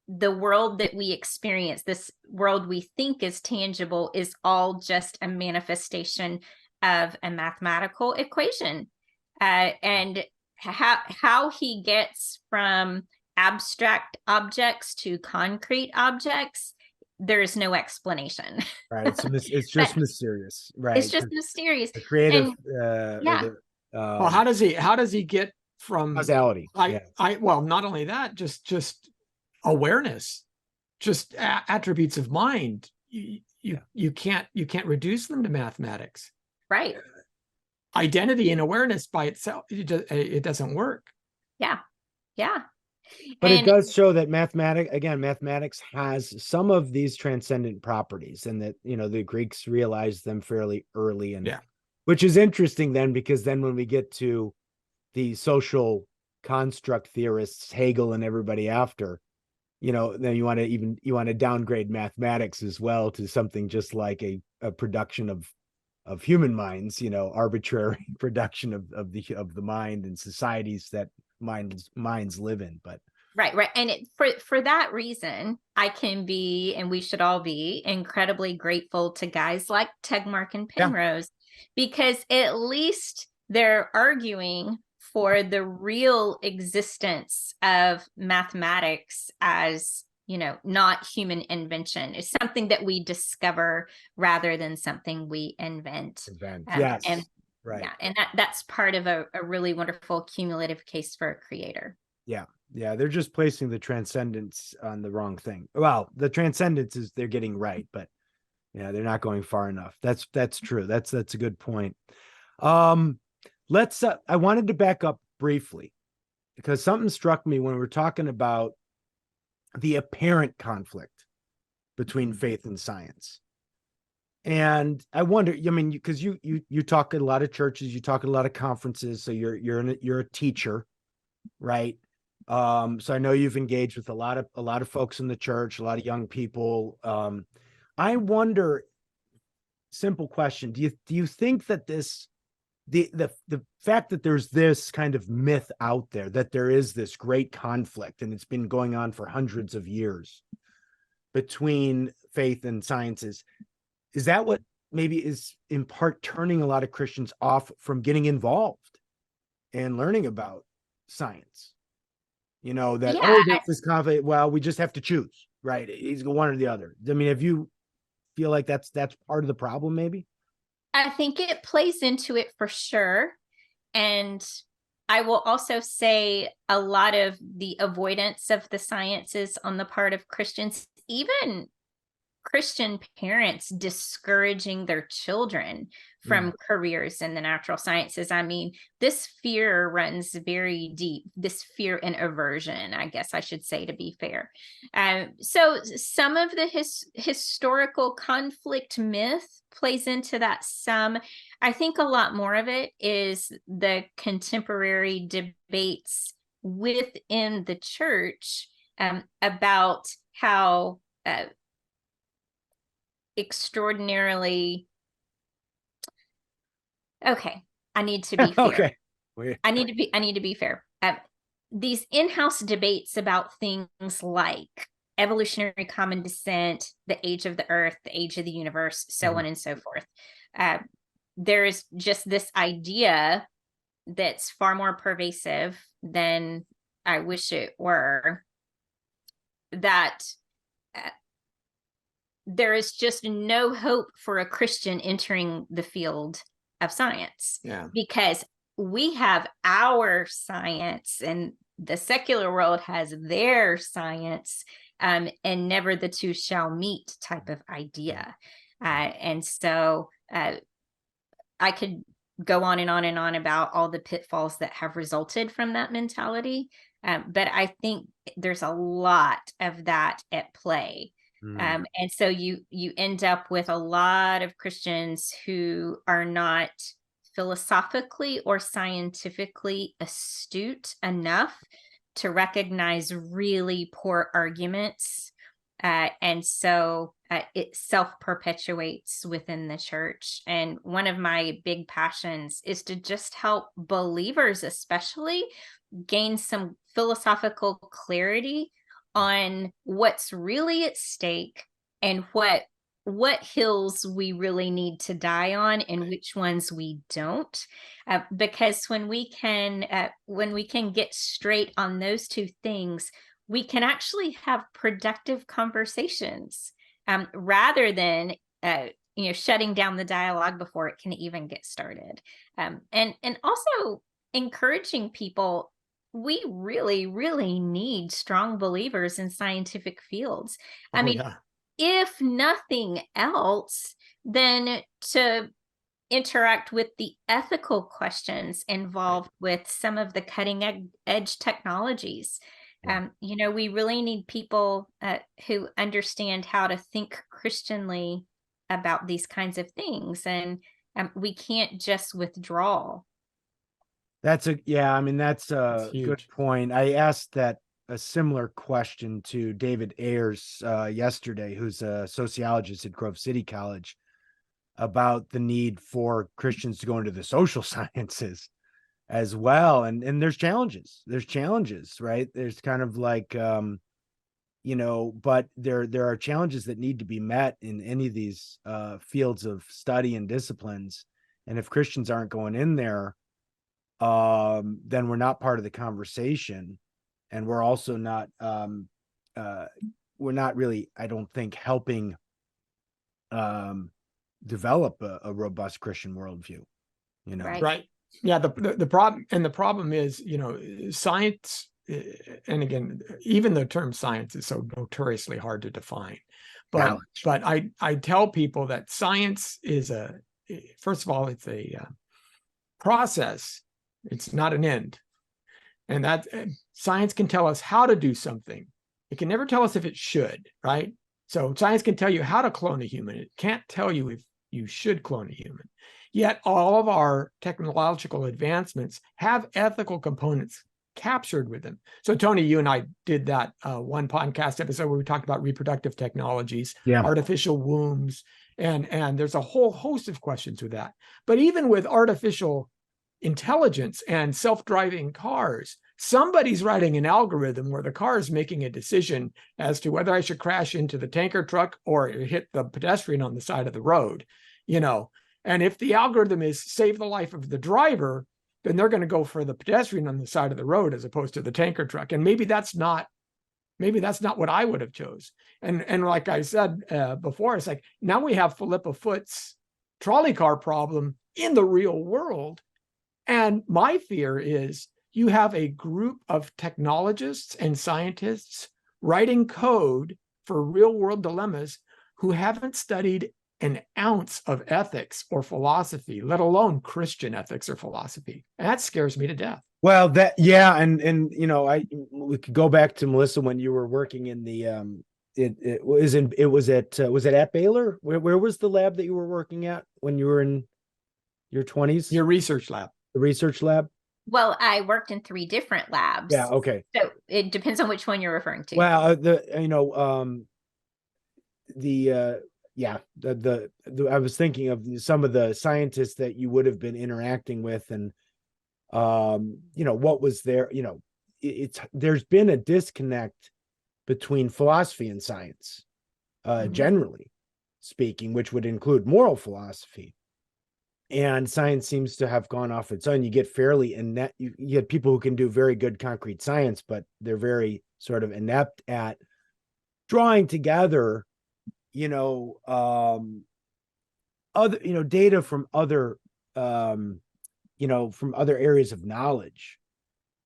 the world that we experience, this world we think is tangible, is all just a manifestation of a mathematical equation. And how he gets from abstract objects to concrete objects, there's no explanation. Right. It's just mysterious. Right. It's just mysterious. The creative. Well, how does he get from causality? Well, not only that, just awareness, just attributes of mind. You can't reduce them to mathematics. Right. Identity and awareness by itself, it doesn't work. Yeah. But it does show that mathematics has some of these transcendent properties, and that, the Greeks realized them fairly early. And which is interesting then, because then when we get to the social construct theorists, Hegel and everybody after, then you want to downgrade mathematics as well to something just like a production of human minds, arbitrary production of the mind and societies that minds live in. But right. And for that reason, I can be, and we should all be, incredibly grateful to guys like Tegmark and Penrose, because at least they're arguing for the real existence of mathematics as, not human invention. It's something that we discover rather than something we invent. Yes. And right. Yeah, and that's part of a really wonderful cumulative case for a creator. Yeah. They're just placing the transcendence on the wrong thing. Well, the transcendence is they're getting right, but they're not going far enough. That's true. That's a good point. I wanted to back up briefly because something struck me when we were talking about the apparent conflict between faith and science. And I wonder, because you talk at a lot of churches, you talk at a lot of conferences, so you're a teacher, right? So I know you've engaged with a lot of folks in the church, a lot of young people. I wonder, simple question, do you think that the fact that there's this kind of myth out there that there is this great conflict and it's been going on for hundreds of years, between faith and sciences. Is that what maybe is in part turning a lot of Christians off from getting involved and learning about science? You know, that, Yeah, this is confident. Well, we just have to choose, right? He's one or the other. I mean, if you feel like that's part of the problem, maybe? I think it plays into it for sure. And I will also say a lot of the avoidance of the sciences on the part of Christians, even Christian parents discouraging their children from careers in the natural sciences. I mean, this fear runs very deep, this fear and aversion, I guess I should say, to be fair. So some of the historical conflict myth plays into that. Some, I think a lot more of it is the contemporary debates within the church about how extraordinarily I need to be fair. Okay. I need to be fair. These in-house debates about things like evolutionary common descent, the age of the earth, the age of the universe, so on and so forth. There is just this idea that's far more pervasive than I wish it were, that there is just no hope for a Christian entering the field of science. Yeah. Because we have our science and the secular world has their science, and never the two shall meet type of idea. And so I could go on and on and on about all the pitfalls that have resulted from that mentality. But I think there's a lot of that at play. And so you end up with a lot of Christians who are not philosophically or scientifically astute enough to recognize really poor arguments. And so it self-perpetuates within the church. And one of my big passions is to just help believers, especially, gain some philosophical clarity on what's really at stake and what hills we really need to die on and which ones we don't, because when we can get straight on those two things, we can actually have productive conversations, rather than shutting down the dialogue before it can even get started, and also encouraging people. We really, really need strong believers in scientific fields. I mean, if nothing else, then to interact with the ethical questions involved with some of the cutting edge technologies. We really need people who understand how to think Christianly about these kinds of things. And we can't just withdraw. That's a good point. I asked a similar question to David Ayers yesterday, who's a sociologist at Grove City College, about the need for Christians to go into the social sciences as well. And there's challenges, right? There's kind of like, but there are challenges that need to be met in any of these fields of study and disciplines. And if Christians aren't going in there, then we're not part of the conversation, and we're also not we're not really, I don't think, helping develop a robust Christian worldview. Right. Yeah. The problem is, science, and again, even the term science is so notoriously hard to define, but I tell people that science is first of all, it's a process. It's not an end. And that science can tell us how to do something. It can never tell us if it should, right? So science can tell you how to clone a human. It can't tell you if you should clone a human. Yet all of our technological advancements have ethical components captured with them. So Tony, you and I did that one podcast episode where we talked about reproductive technologies, artificial wombs, and there's a whole host of questions with that. But even with artificial intelligence and self-driving cars, somebody's writing an algorithm where the car is making a decision as to whether I should crash into the tanker truck or hit the pedestrian on the side of the road, and if the algorithm is save the life of the driver, then they're going to go for the pedestrian on the side of the road as opposed to the tanker truck. And maybe that's not what I would have chose. And like I said before, it's like now we have Philippa Foot's trolley car problem in the real world. And my fear is you have a group of technologists and scientists writing code for real world dilemmas who haven't studied an ounce of ethics or philosophy, let alone Christian ethics or philosophy. And that scares me to death. Well, we could go back to Melissa when you were working in the was it at Baylor? Where was the lab that you were working at when you were in your 20s? Your research lab. The research lab? Well, I worked in 3 different labs. Yeah, okay. So it depends on which one you're referring to. Well, I was thinking of some of the scientists that you would have been interacting with, and what was there, there's been a disconnect between philosophy and science, generally speaking, which would include moral philosophy. And science seems to have gone off its own. You get fairly inept, you get people who can do very good concrete science, but they're very sort of inept at drawing together, other, data from other, from other areas of knowledge,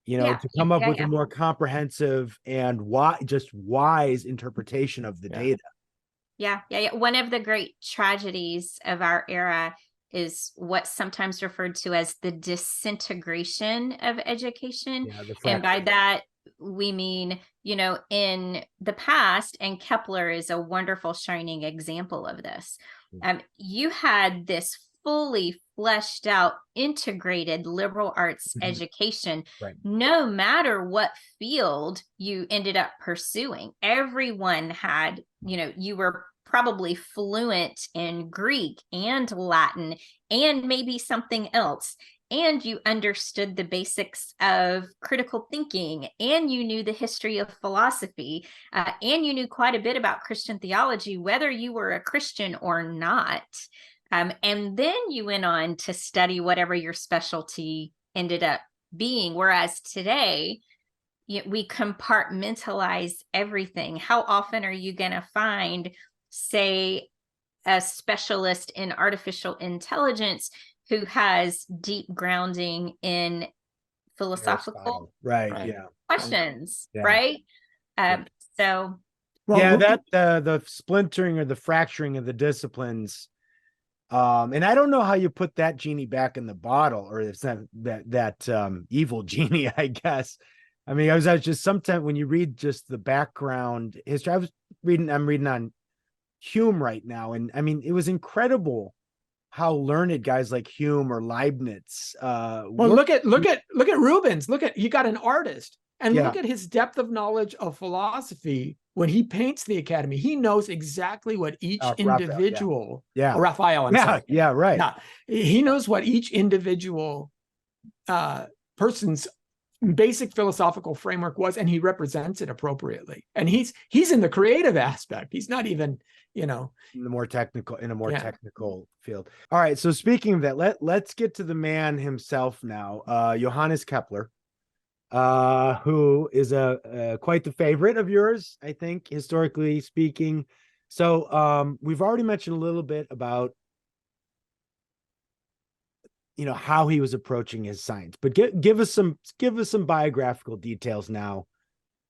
to come up with a more comprehensive and wise interpretation of the data. Yeah. One of the great tragedies of our era is what's sometimes referred to as the disintegration of education. And by that, we mean, in the past, and Kepler is a wonderful shining example of this. You had this fully fleshed out, integrated liberal arts education, no matter what field you ended up pursuing. Everyone had, you were probably fluent in Greek and Latin and maybe something else. And you understood the basics of critical thinking, and you knew the history of philosophy, and you knew quite a bit about Christian theology, whether you were a Christian or not. And then you went on to study whatever your specialty ended up being. Whereas today, we compartmentalize everything. How often are you going to find, say, a specialist in artificial intelligence who has deep grounding in philosophical questions, right? So the splintering or the fracturing of the disciplines, and I don't know how you put that genie back in the bottle, or it's not that evil genie, I guess. I mean, I was just sometimes when you read just the background history, I'm reading on Hume right now, and I mean, it was incredible how learned guys like Hume or Leibniz. Look at Rubens. He got an artist, and look at his depth of knowledge of philosophy when he paints the Academy. He knows exactly what each individual, Raphael, he knows what each individual person's basic philosophical framework was, and he represents it appropriately. And he's in the creative aspect. He's not even, in a more technical field. All right. So speaking of that, let's get to the man himself now, Johannes Kepler, who is quite the favorite of yours, I think, historically speaking. So we've already mentioned a little bit about how he was approaching his science, but give us some biographical details now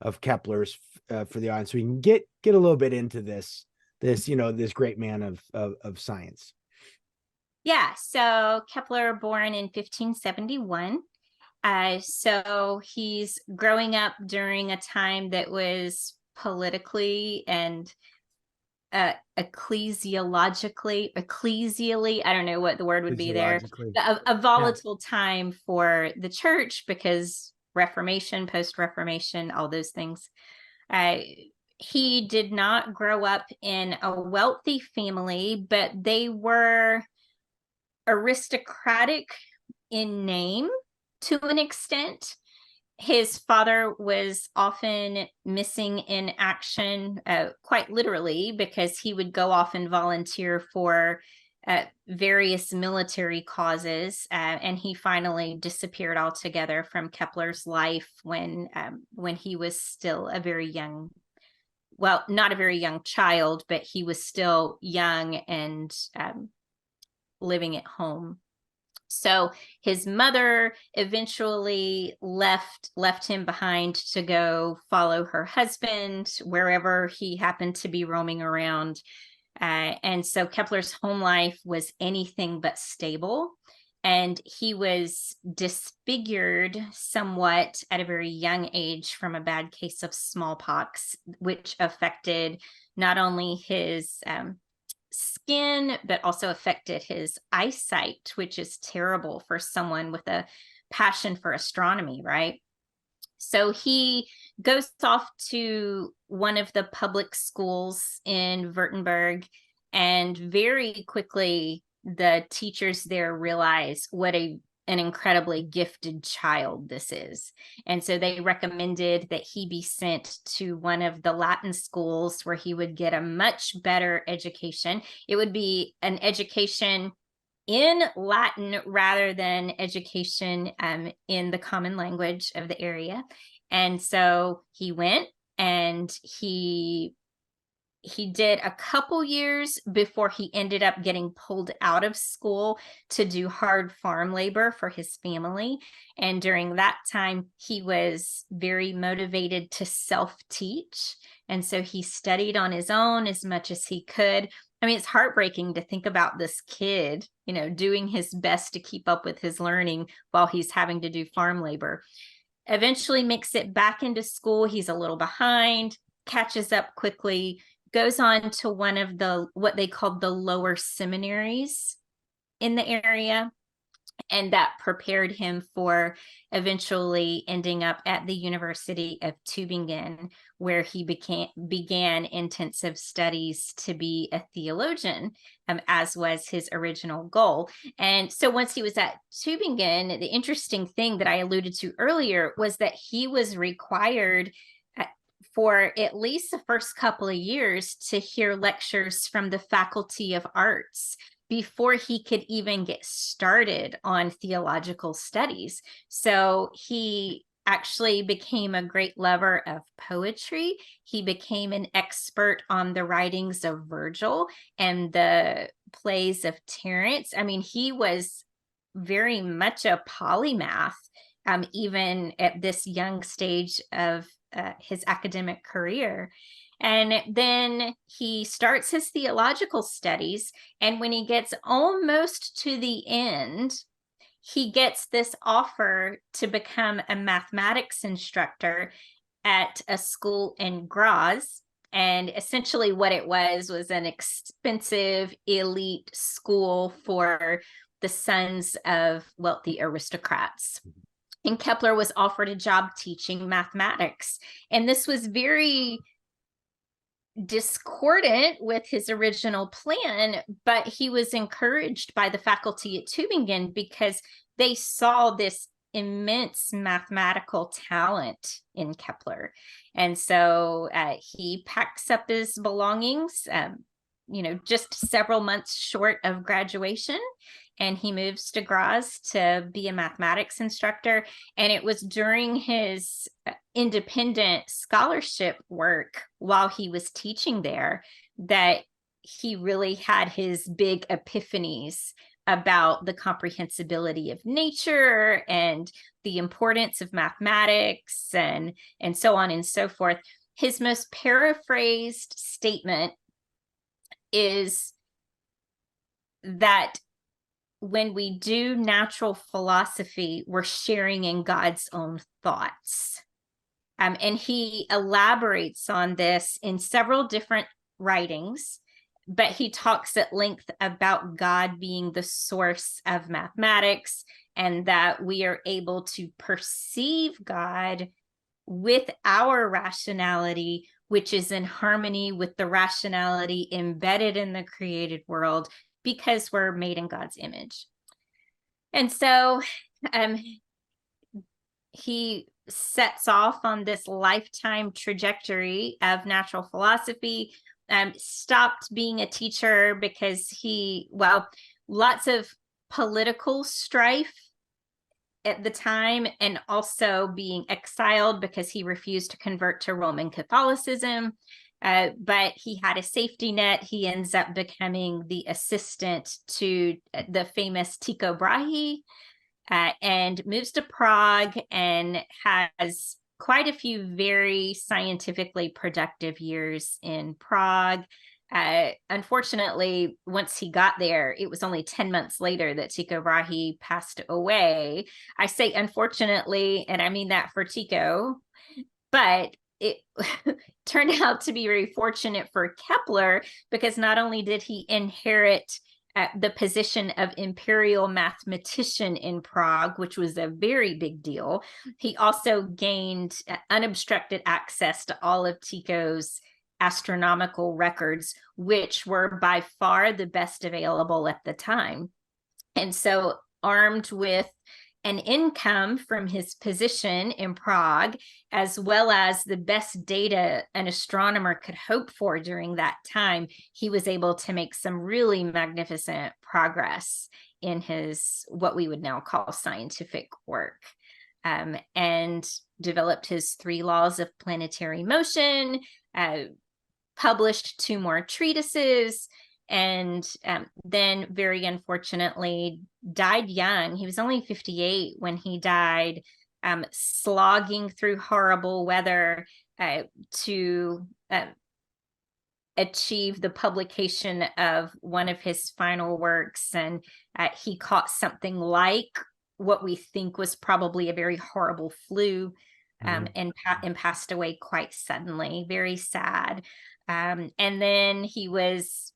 of Kepler's for the audience, so we can get a little bit into this great man of science. Yeah. So Kepler, born in 1571. So he's growing up during a time that was politically and ecclesially, I don't know what the word would be there, a volatile time for the church, because Reformation, post-Reformation, all those things. He did not grow up in a wealthy family, but they were aristocratic in name to an extent. His father was often missing in action, quite literally, because he would go off and volunteer for various military causes, and he finally disappeared altogether from Kepler's life when he was still a very young, well, not a very young child, but he was still young and living at home. So his mother eventually left him behind to go follow her husband wherever he happened to be roaming around. And so Kepler's home life was anything but stable. And he was disfigured somewhat at a very young age from a bad case of smallpox, which affected not only his skin, but also affected his eyesight, which is terrible for someone with a passion for astronomy, right? So he goes off to one of the public schools in Württemberg, and very quickly the teachers there realize what an incredibly gifted child this is. And so they recommended that he be sent to one of the Latin schools where he would get a much better education. It would be an education in Latin rather than education in the common language of the area. And so he went, and he did a couple years before he ended up getting pulled out of school to do hard farm labor for his family. And during that time, he was very motivated to self-teach. And so he studied on his own as much as he could. I mean, it's heartbreaking to think about this kid, doing his best to keep up with his learning while he's having to do farm labor. Eventually makes it back into school. He's a little behind, catches up quickly, goes on to one of the, what they called the lower seminaries in the area. And that prepared him for eventually ending up at the University of Tübingen, where he began intensive studies to be a theologian, as was his original goal. And so once he was at Tübingen, the interesting thing that I alluded to earlier was that he was required for at least the first couple of years to hear lectures from the Faculty of Arts before he could even get started on theological studies. So he actually became a great lover of poetry. He became an expert on the writings of Virgil and the plays of Terence. I mean, he was very much a polymath, even at this young stage of his academic career. And then he starts his theological studies. And when he gets almost to the end, he gets this offer to become a mathematics instructor at a school in Graz. And essentially what it was an expensive elite school for the sons of wealthy aristocrats. And Kepler was offered a job teaching mathematics. And this was very discordant with his original plan, but he was encouraged by the faculty at Tübingen because they saw this immense mathematical talent in Kepler. And so he packs up his belongings, just several months short of graduation, and he moves to Graz to be a mathematics instructor. And it was during his independent scholarship work while he was teaching there that he really had his big epiphanies about the comprehensibility of nature and the importance of mathematics and so on and so forth. His most paraphrased statement is that when we do natural philosophy, we're sharing in God's own thoughts. And he elaborates on this in several different writings, but he talks at length about God being the source of mathematics and that we are able to perceive God with our rationality, which is in harmony with the rationality embedded in the created world, because we're made in God's image. And so he sets off on this lifetime trajectory of natural philosophy, stopped being a teacher because lots of political strife at the time, and also being exiled because he refused to convert to Roman Catholicism. But he had a safety net. He ends up becoming the assistant to the famous Tycho Brahe, and moves to Prague and has quite a few very scientifically productive years in Prague. Unfortunately, once he got there, it was only 10 months later that Tycho Brahe passed away. I say unfortunately, and I mean that for Tycho, but it turned out to be very fortunate for Kepler, because not only did he inherit the position of imperial mathematician in Prague, which was a very big deal, he also gained unobstructed access to all of Tycho's astronomical records, which were by far the best available at the time. And so, armed with an income from his position in Prague, as well as the best data an astronomer could hope for during that time, he was able to make some really magnificent progress in his, what we would now call, scientific work, and developed his 3 laws of planetary motion, published 2 more treatises, and then very unfortunately died young. He was only 58 when he died, slogging through horrible weather to achieve the publication of one of his final works. And he caught something like what we think was probably a very horrible flu, and passed away quite suddenly. Very sad. And then he was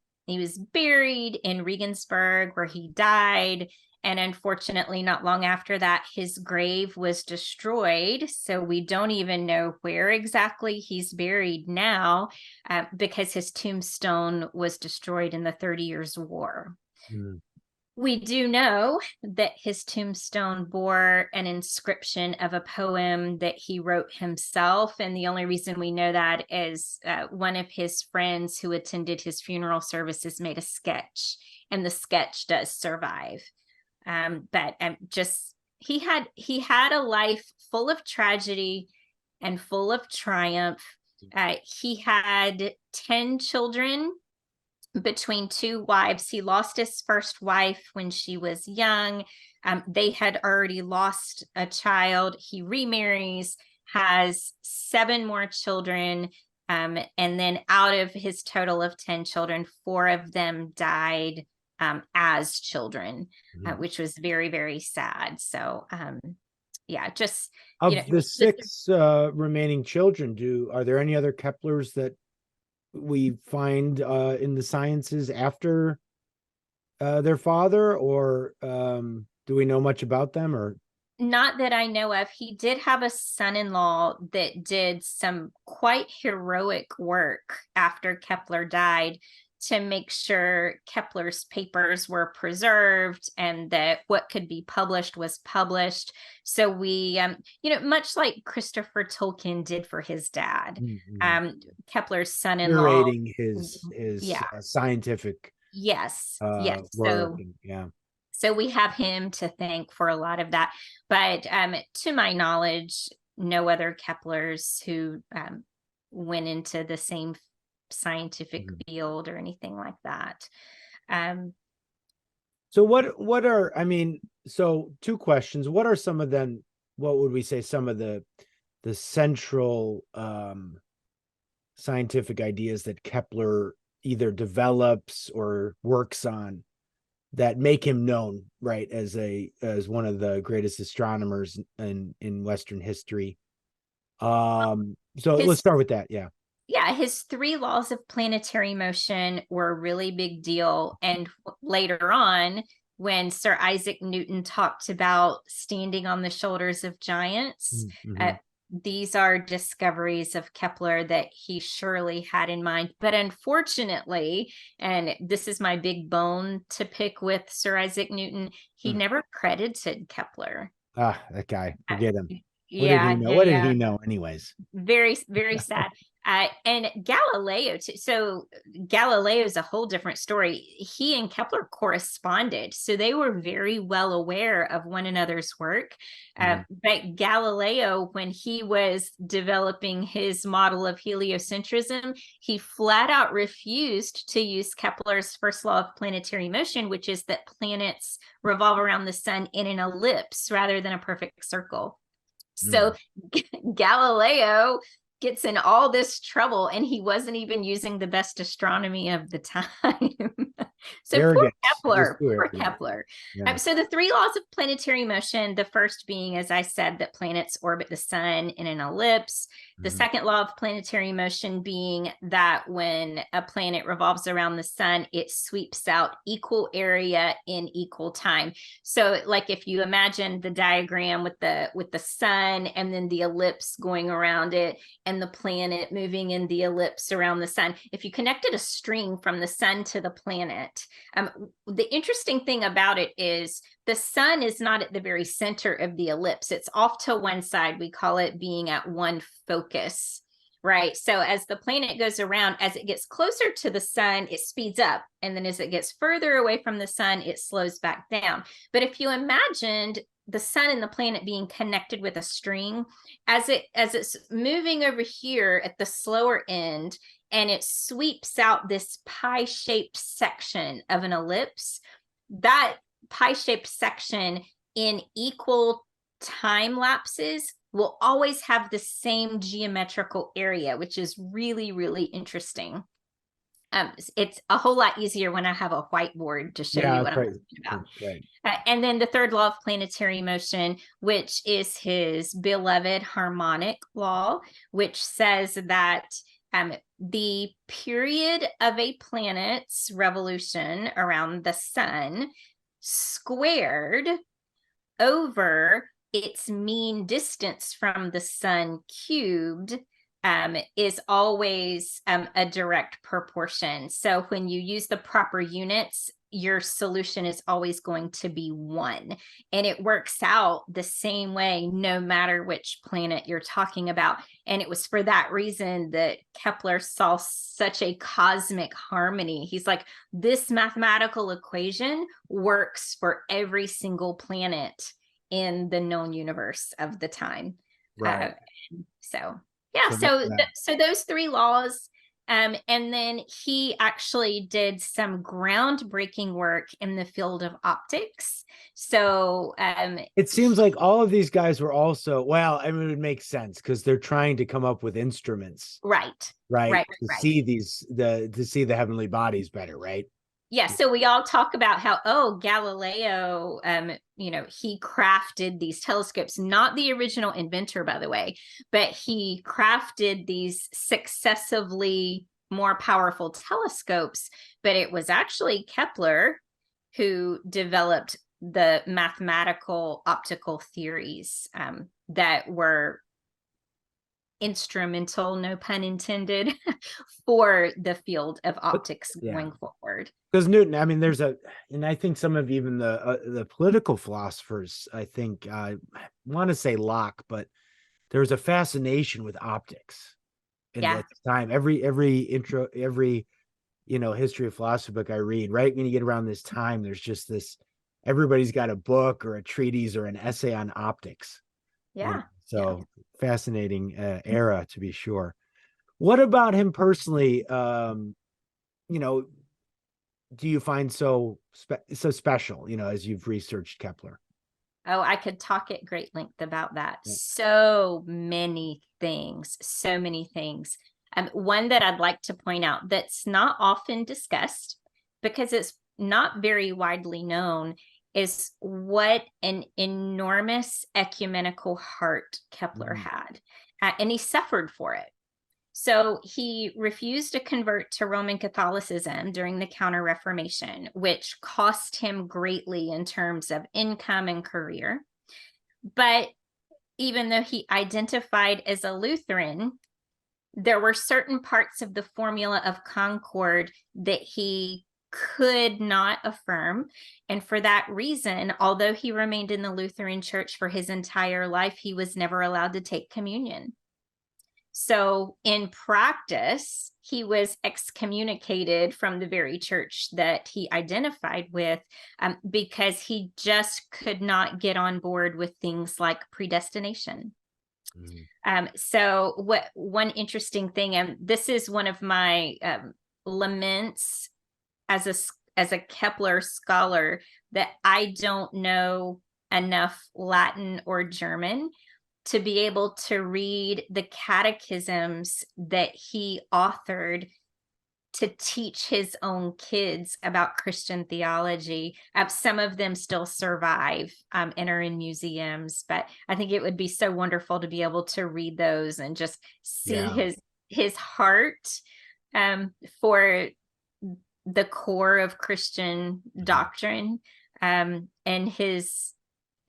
buried in Regensburg, where he died. And unfortunately, not long after that, his grave was destroyed. So we don't even know where exactly he's buried now, because his tombstone was destroyed in the 30 Years' War. We do know that his tombstone bore an inscription of a poem that he wrote himself. And the only reason we know that is one of his friends who attended his funeral services made a sketch, and the sketch does survive. But he had a life full of tragedy and full of triumph. He had 10 children between 2 wives. He lost his first wife when she was young. They had already lost a child. He remarries, has 7 more children. And then out of his total of 10 children, 4 of them died as children, which was very, very sad. So, just of the 6 remaining children, are there any other Keplers that we find in the sciences after their father, or do we know much about them? Or not that I know of. He did have a son-in-law that did some quite heroic work after Kepler died to make sure Kepler's papers were preserved and that what could be published was published. So we, much like Christopher Tolkien did for his dad, Kepler's son-in-law, curating his scientific work. So we have him to thank for a lot of that. But to my knowledge, no other Keplers who went into the same scientific field or anything like that. So what are, so 2 questions. What are some of them, what would we say, some of the central scientific ideas that Kepler either develops or works on that make him known, right, as one of the greatest astronomers in Western history? Let's start with that. His 3 laws of planetary motion were a really big deal. And later on, when Sir Isaac Newton talked about standing on the shoulders of giants, these are discoveries of Kepler that he surely had in mind. But unfortunately, and this is my big bone to pick with Sir Isaac Newton, he never credited Kepler. That guy, forget him. What did he Yeah, know? yeah, What did yeah. he know anyways? Very, very sad. And Galileo, so Galileo is a whole different story. He and Kepler corresponded, so they were very well aware of one another's work. But Galileo, when he was developing his model of heliocentrism, he flat out refused to use Kepler's first law of planetary motion, which is that planets revolve around the sun in an ellipse rather than a perfect circle. So Galileo gets in all this trouble, and he wasn't even using the best astronomy of the time. So Arrogance. poor Kepler. Yeah. So the three laws of planetary motion, the first being, as I said, that planets orbit the sun in an ellipse. The second law of planetary motion being that when a planet revolves around the sun, it sweeps out equal area in equal time. So like if you imagine the diagram with the sun and then the ellipse going around it and the planet moving in the ellipse around the sun, if you connected a string from the sun to the planet, the interesting thing about it is the sun is not at the very center of the ellipse. It's off to one side. We call it being at one focus, right? So as the planet goes around, as it gets closer to the sun, it speeds up. And then as it gets further away from the sun, it slows back down. But if you imagined the sun and the planet being connected with a string, as it's moving over here at the slower end, and it sweeps out this pie-shaped section of an ellipse, that pie-shaped section in equal time lapses will always have the same geometrical area, which is really, really interesting. It's a whole lot easier when I have a whiteboard to show you what I'm talking about. Right. And then the third law of planetary motion, which is his beloved harmonic law, which says that the period of a planet's revolution around the sun squared over its mean distance from the sun cubed is always a direct proportion. So when you use the proper units, your solution is always going to be 1. And it works out the same way no matter which planet you're talking about. And it was for that reason that Kepler saw such a cosmic harmony. He's like, this mathematical equation works for every single planet in the known universe of the time. Right. So those three laws. And then he actually did some groundbreaking work in the field of optics. So it seems like all of these guys were also, well, I mean, it makes sense because they're trying to come up with instruments. Right. See to see the heavenly bodies better, right? Yeah, so we all talk about how, Galileo, he crafted these telescopes, not the original inventor, by the way, but he crafted these successively more powerful telescopes. But it was actually Kepler who developed the mathematical optical theories that were instrumental, no pun intended, for the field of optics going forward. Because Newton, I mean, and I think some of even the political philosophers, I think, I want to say Locke, but there was a fascination with optics. And at the time, every history of philosophy book I read, right when you get around this time, there's just this, everybody's got a book or a treatise or an essay on optics. Yeah. So fascinating era, to be sure. What about him personally? Do you find so special, as you've researched Kepler? Oh, I could talk at great length about that. Yeah. So many things. One that I'd like to point out that's not often discussed because it's not very widely known is what an enormous ecumenical heart Kepler had. And he suffered for it. So he refused to convert to Roman Catholicism during the Counter-Reformation, which cost him greatly in terms of income and career. But even though he identified as a Lutheran, there were certain parts of the Formula of Concord that he could not affirm. And for that reason, although he remained in the Lutheran Church for his entire life, he was never allowed to take communion. So in practice, he was excommunicated from the very church that he identified with, because he just could not get on board with things like predestination. So one interesting thing, and this is one of my laments as a Kepler scholar, that I don't know enough Latin or German to be able to read the catechisms that he authored to teach his own kids about Christian theology. Some of them still survive and are in museums, but I think it would be so wonderful to be able to read those and just see his heart for the core of Christian doctrine, and his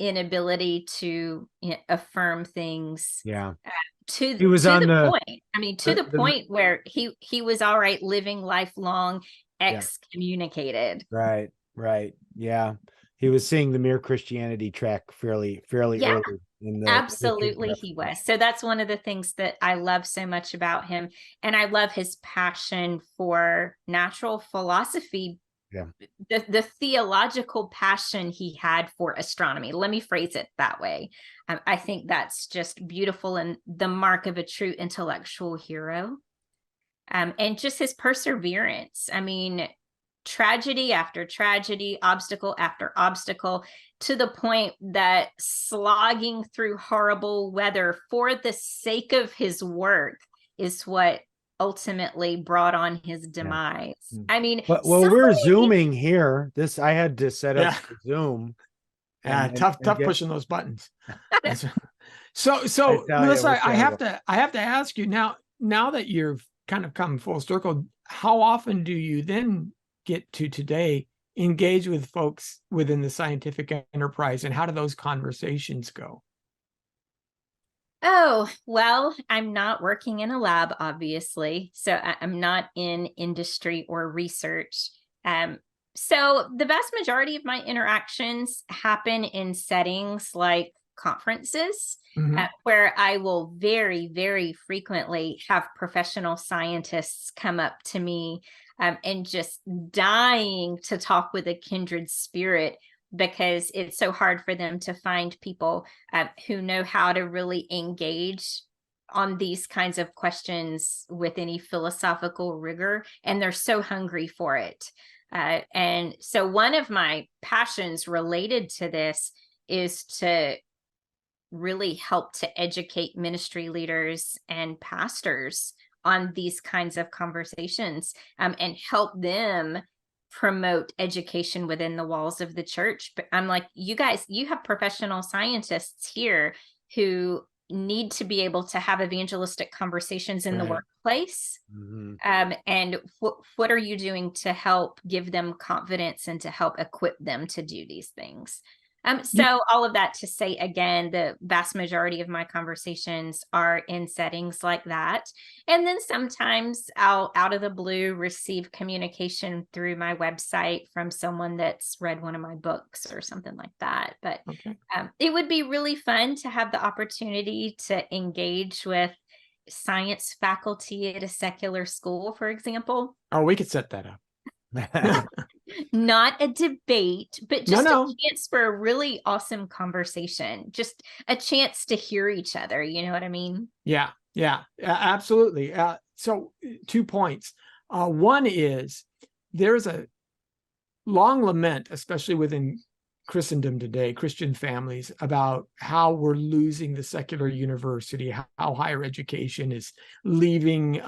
inability to affirm things to the point. I mean, to the point where he was all right living lifelong excommunicated. Right. Yeah. He was seeing the Mere Christianity track fairly early in the absolutely he was. So that's one of the things that I love so much about him. And I love his passion for natural philosophy. The theological passion he had for astronomy. Let me phrase it that way. I think that's just beautiful and the mark of a true intellectual hero. And just his perseverance. I mean, tragedy after tragedy, obstacle after obstacle, to the point that slogging through horrible weather for the sake of his work is what ultimately brought on his demise. I mean, we're zooming here. I had to set up Zoom. Tough pushing those buttons. So Melissa, I have to ask you now that you've kind of come full circle, how often do you then get to today engage with folks within the scientific enterprise, and how do those conversations go? Oh, well, I'm not working in a lab, obviously, so I'm not in industry or research. So the vast majority of my interactions happen in settings like conferences, where I will very, very frequently have professional scientists come up to me and just dying to talk with a kindred spirit, because it's so hard for them to find people who know how to really engage on these kinds of questions with any philosophical rigor, and they're so hungry for it. And so one of my passions related to this is to really help to educate ministry leaders and pastors on these kinds of conversations, and help them promote education within the walls of the church. But I'm like, you guys, you have professional scientists here who need to be able to have evangelistic conversations in the workplace. And what are you doing to help give them confidence and to help equip them to do these things? So all of that to say, again, the vast majority of my conversations are in settings like that. And then sometimes I'll, out of the blue, receive communication through my website from someone that's read one of my books or something like that. But it would be really fun to have the opportunity to engage with science faculty at a secular school, for example. Oh, we could set that up. Not a debate, but just a chance for a really awesome conversation, just a chance to hear each other. You know what I mean? Yeah, absolutely. So 2 points. One is there's a long lament, especially within Christendom today, Christian families, about how we're losing the secular university, how higher education is leaving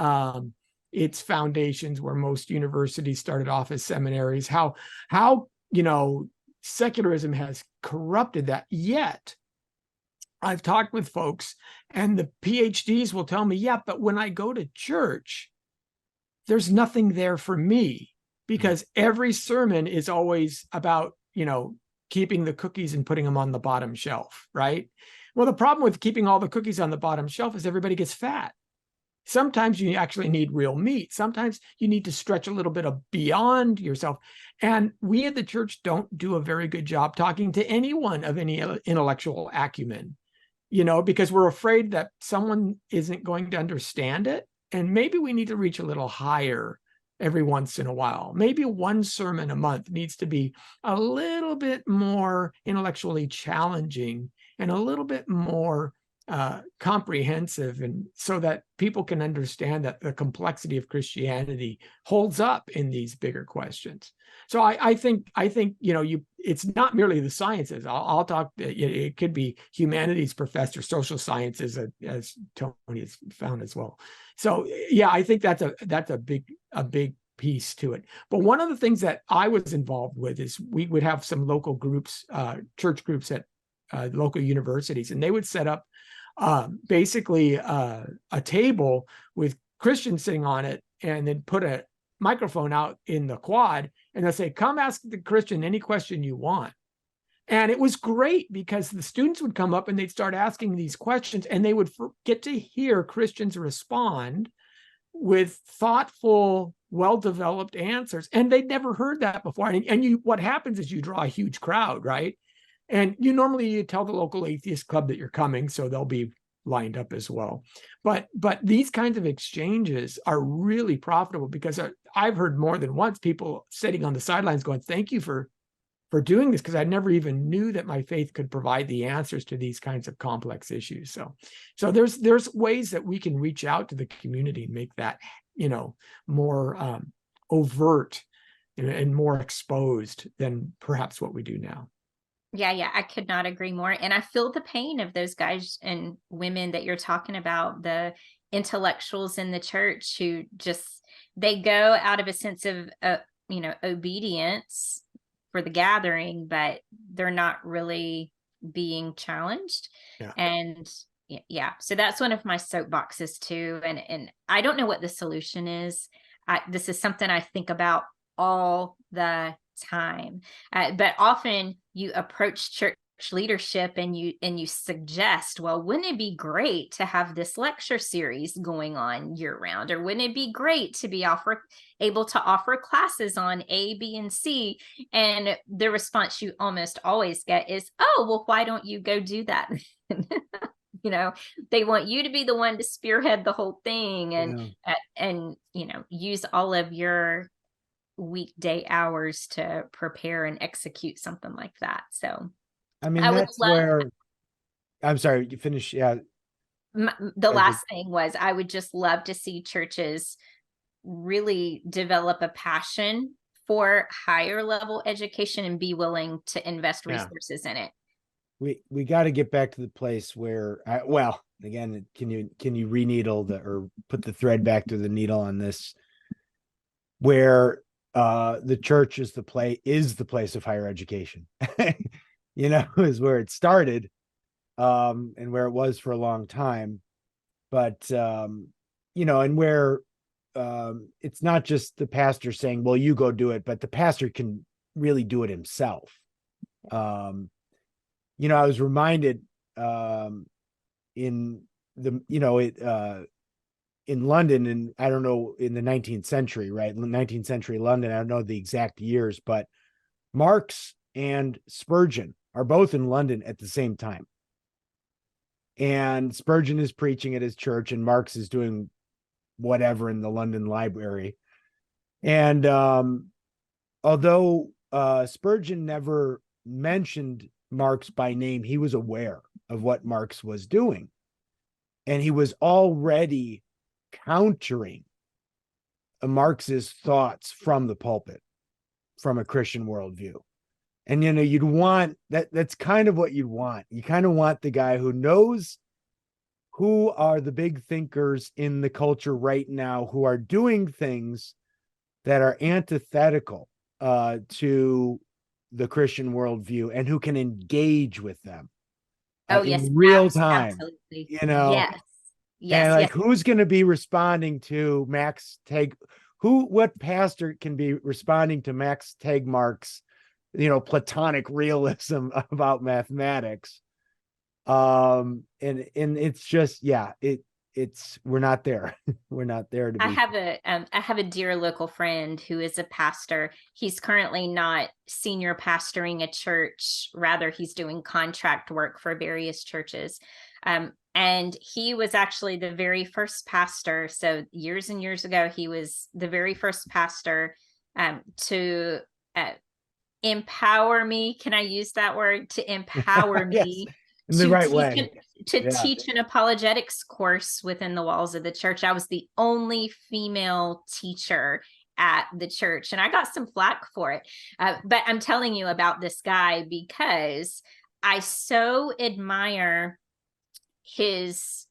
its foundations, where most universities started off as seminaries, how secularism has corrupted that. Yet I've talked with folks and the PhDs will tell me, but when I go to church, there's nothing there for me, because every sermon is always about, keeping the cookies and putting them on the bottom shelf, right? Well, the problem with keeping all the cookies on the bottom shelf is everybody gets fat. Sometimes you actually need real meat. Sometimes you need to stretch a little bit beyond yourself. And we at the church don't do a very good job talking to anyone of any intellectual acumen, because we're afraid that someone isn't going to understand it. And maybe we need to reach a little higher every once in a while. Maybe one sermon a month needs to be a little bit more intellectually challenging and a little bit more comprehensive, and so that people can understand that the complexity of Christianity holds up in these bigger questions. So I think it's not merely the sciences. I'll talk. It could be humanities professor, social sciences, as Tony has found as well. So yeah, I think that's a big piece to it. But one of the things that I was involved with is we would have some local groups, church groups at local universities, and they would set up basically a table with Christians sitting on it, and then put a microphone out in the quad, and they'll say, come ask the Christian any question you want. And it was great because the students would come up and they'd start asking these questions, and they would get to hear Christians respond with thoughtful, well-developed answers. And they'd never heard that before. And what happens is you draw a huge crowd, right? And you tell the local atheist club that you're coming, so they'll be lined up as well. But these kinds of exchanges are really profitable, because I've heard more than once people sitting on the sidelines going, thank you for doing this, because I never even knew that my faith could provide the answers to these kinds of complex issues. So there's ways that we can reach out to the community and make that, more overt and more exposed than perhaps what we do now. Yeah, I could not agree more. And I feel the pain of those guys and women that you're talking about, the intellectuals in the church who they go out of a sense of, obedience for the gathering, but they're not really being challenged. Yeah. And yeah, so that's one of my soapboxes too. And I don't know what the solution is. This is something I think about all the time, but often you approach church leadership and you suggest, well, wouldn't it be great to have this lecture series going on year round, or wouldn't it be great to be able to offer classes on A, B, and C? And the response you almost always get is, oh, well, why don't you go do that? They want you to be the one to spearhead the whole thing, and use all of your weekday hours to prepare and execute something like that. So I mean, that's where I'm sorry, you finish. Yeah. The last thing was, I would just love to see churches really develop a passion for higher level education and be willing to invest resources in it. We got to get back to the place where, again, can you re-needle or put the thread back to the needle on this, where the church is the place of higher education, is where it started, and where it was for a long time. But, and where it's not just the pastor saying, well, you go do it, but the pastor can really do it himself. I was reminded in London, and I don't know, in the 19th century, right? 19th century London, I don't know the exact years, but Marx and Spurgeon are both in London at the same time. And Spurgeon is preaching at his church, and Marx is doing whatever in the London library. And although Spurgeon never mentioned Marx by name, he was aware of what Marx was doing. And he was already countering Marx's thoughts from the pulpit, from a Christian worldview. And, you'd want that's kind of what you'd want. You kind of want the guy who knows who are the big thinkers in the culture right now, who are doing things that are antithetical to the Christian worldview, and who can engage with them in real time. Absolutely. Yes. And who's going to be responding to Max Teg? What pastor can be responding to Max Tegmark's, Platonic realism about mathematics? And it's just, we're not there. We're not there to be. I have a dear local friend who is a pastor. He's currently not senior pastoring a church. Rather, he's doing contract work for various churches. And he was actually the very first pastor. So years and years ago, he was the very first pastor to empower me. Can I use that word? To empower me. Yes, in the right way. Teach an apologetics course within the walls of the church. I was the only female teacher at the church, and I got some flack for it. But I'm telling you about this guy because I so admire his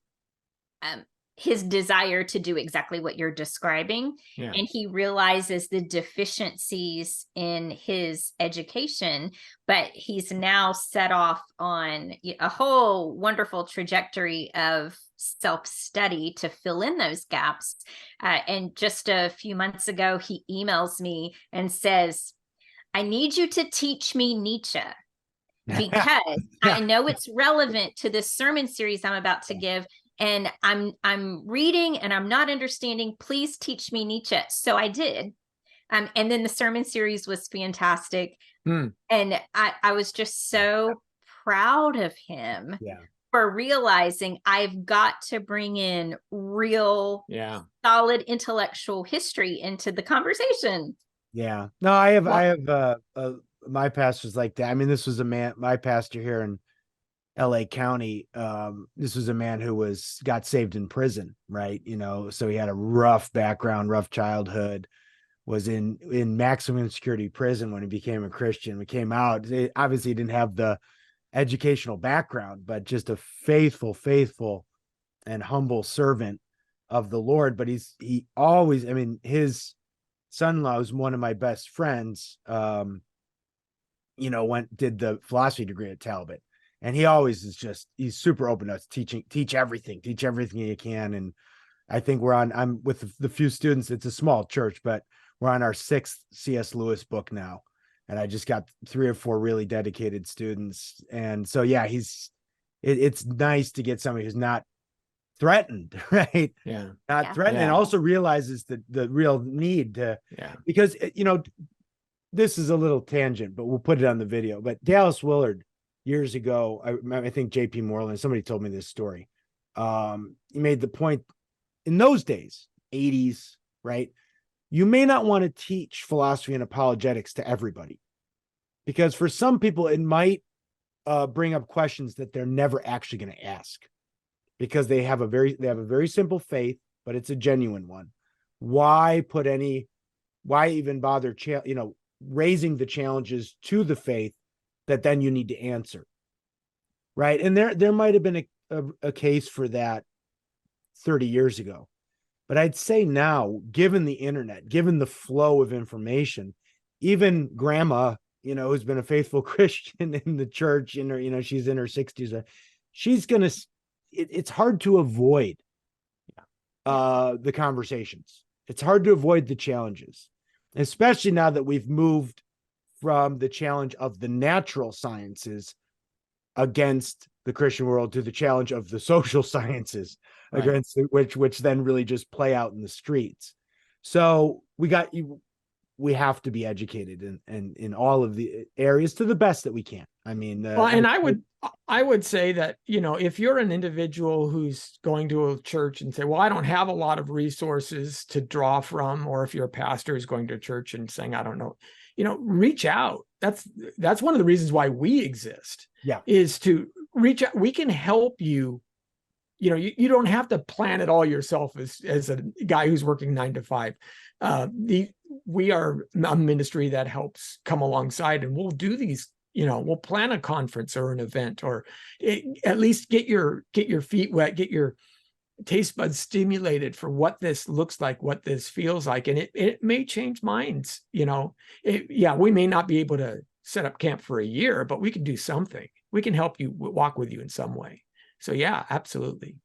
desire to do exactly what you're describing. Yeah. And he realizes the deficiencies in his education, but he's now set off on a whole wonderful trajectory of self-study to fill in those gaps. And just a few months ago, he emails me and says, I need you to teach me Nietzsche, because I know it's relevant to this sermon series I'm about to give. And I'm reading and I'm not understanding. Please teach me Nietzsche. So I did. And then the sermon series was fantastic. And I was just so proud of him for realizing I've got to bring in real, solid intellectual history into the conversation. Yeah. No, I have my pastor's like that. I mean, this was my pastor here in LA County. This was a man who got saved in prison, right? So he had a rough background, rough childhood, was in maximum security prison when he became a Christian. We came out, obviously he didn't have the educational background, but just a faithful and humble servant of the Lord. But he always, I mean, his son-in-law was one of my best friends, did the philosophy degree at Talbot. And he always he's super open to us, teach everything you can. And I think I'm with the few students, it's a small church, but we're on our 6th C.S. Lewis book now. And I just got 3 or 4 really dedicated students. And so, yeah, it's nice to get somebody who's not threatened, right? Yeah. Not threatened, and also realizes the real need to, because, this is a little tangent, but we'll put it on the video. But Dallas Willard, years ago, I think J.P. Moreland, somebody told me this story. He made the point in those days, 80s, right? You may not want to teach philosophy and apologetics to everybody, because for some people, it might bring up questions that they're never actually going to ask, because they have a very simple faith, but it's a genuine one. Why even bother, raising the challenges to the faith that then you need to answer, right? And there might have been a case for that 30 years ago. But I'd say now, given the internet, given the flow of information, even grandma, who's been a faithful Christian in the church, she's in her 60s, it's hard to avoid the conversations. It's hard to avoid the challenges, especially now that we've moved from the challenge of the natural sciences against the Christian world to the challenge of the social sciences, right, against which then really just play out in the streets. So we have to be educated in all of the areas to the best that we can. I mean, and I would say that, if you're an individual who's going to a church and say, well, I don't have a lot of resources to draw from, or if you're a pastor who's going to a church and saying, I don't know, reach out. That's one of the reasons why we exist. Is to reach out. We can help you. You don't have to plan it all yourself as a guy who's working 9 to 5. We are a ministry that helps come alongside, and we'll do these. We'll plan a conference or an event, or at least get your feet wet, get your taste buds stimulated for what this looks like, what this feels like. And it may change minds, we may not be able to set up camp for a year, but we can do something. We can help you, walk with you in some way. So yeah, absolutely.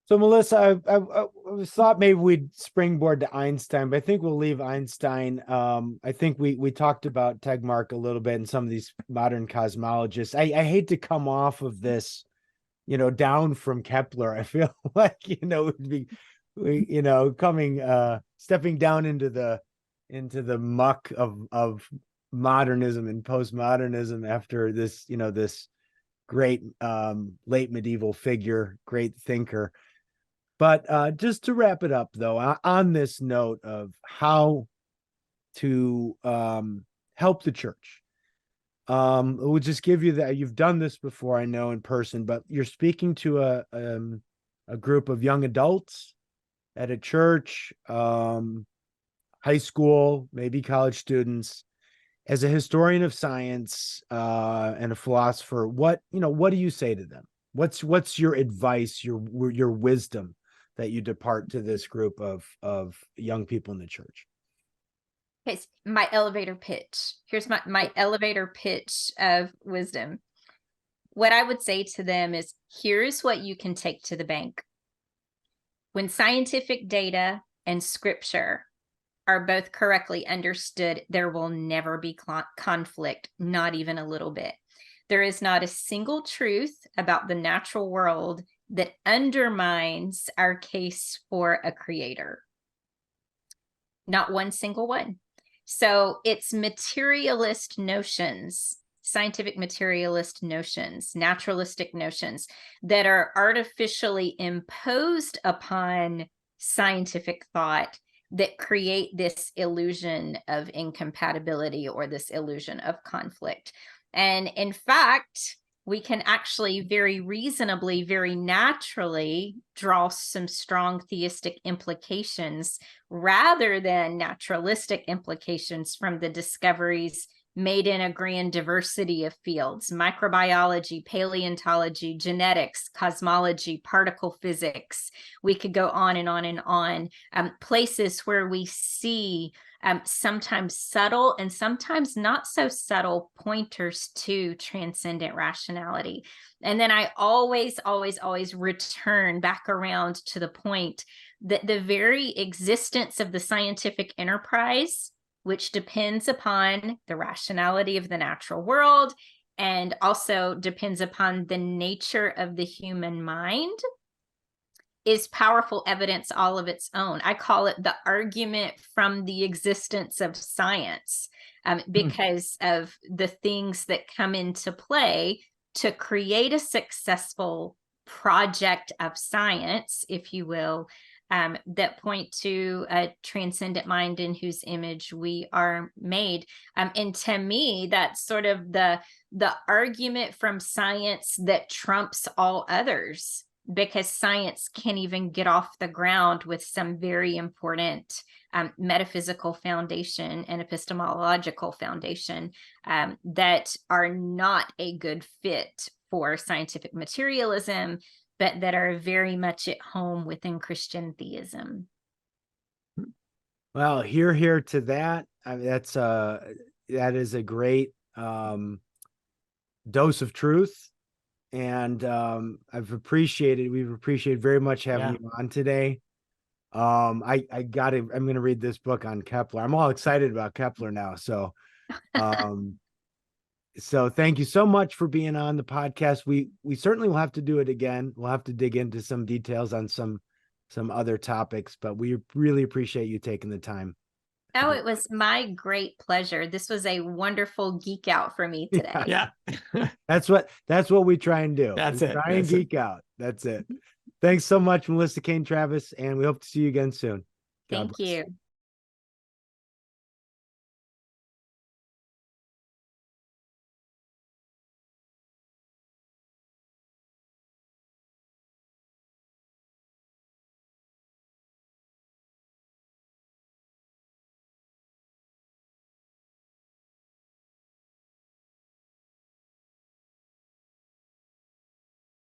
So Melissa, I thought maybe we'd springboard to Einstein, but I think we'll leave Einstein. I think we talked about Tegmark a little bit and some of these modern cosmologists. I hate to come off of this down from Kepler. I feel like, would be, stepping down into the muck of modernism and postmodernism after this great late medieval figure, great thinker. But just to wrap it up, though, on this note of how to help the church, we'll just give you that. You've done this before, I know, in person, but you're speaking to a group of young adults at a church, high school, maybe college students. As a historian of science and a philosopher, what do you say to them? What's your advice, your wisdom that you depart to this group of young people in the church? Okay, my elevator pitch. Here's my elevator pitch of wisdom. What I would say to them is, here's what you can take to the bank. When scientific data and scripture are both correctly understood, there will never be conflict, not even a little bit. There is not a single truth about the natural world that undermines our case for a creator. Not one single one. So it's materialist notions, scientific materialist notions, naturalistic notions that are artificially imposed upon scientific thought that create this illusion of incompatibility or this illusion of conflict. And in fact, we can actually very reasonably, very naturally draw some strong theistic implications rather than naturalistic implications from the discoveries made in a grand diversity of fields: microbiology, paleontology, genetics, cosmology, particle physics. We could go on and on and on. Places where we see sometimes subtle and sometimes not so subtle pointers to transcendent rationality. And then I always return back around to the point that the very existence of the scientific enterprise, which depends upon the rationality of the natural world and also depends upon the nature of the human mind, is powerful evidence all of its own. I call it the argument from the existence of science, because of the things that come into play to create a successful project of science, if you will, that point to a transcendent mind in whose image we are made. And to me, that's sort of the argument from science that trumps all others, because science can't even get off the ground with some very important metaphysical foundation and epistemological foundation that are not a good fit for scientific materialism, but that are very much at home within Christian theism. Well, here to that. That is a great dose of truth, and we've appreciated very much having you on today. I'm going to read this book on Kepler. I'm all excited about Kepler now. So, so thank you so much for being on the podcast. We certainly will have to do it again. We'll have to dig into some details on some other topics, but we really appreciate you taking the time. Oh, it was my great pleasure. This was a wonderful geek out for me today. Yeah. That's what we try and do. That's it. Try and geek out. That's it. Thanks so much, Melissa Cain Travis, and we hope to see you again soon. Thank you.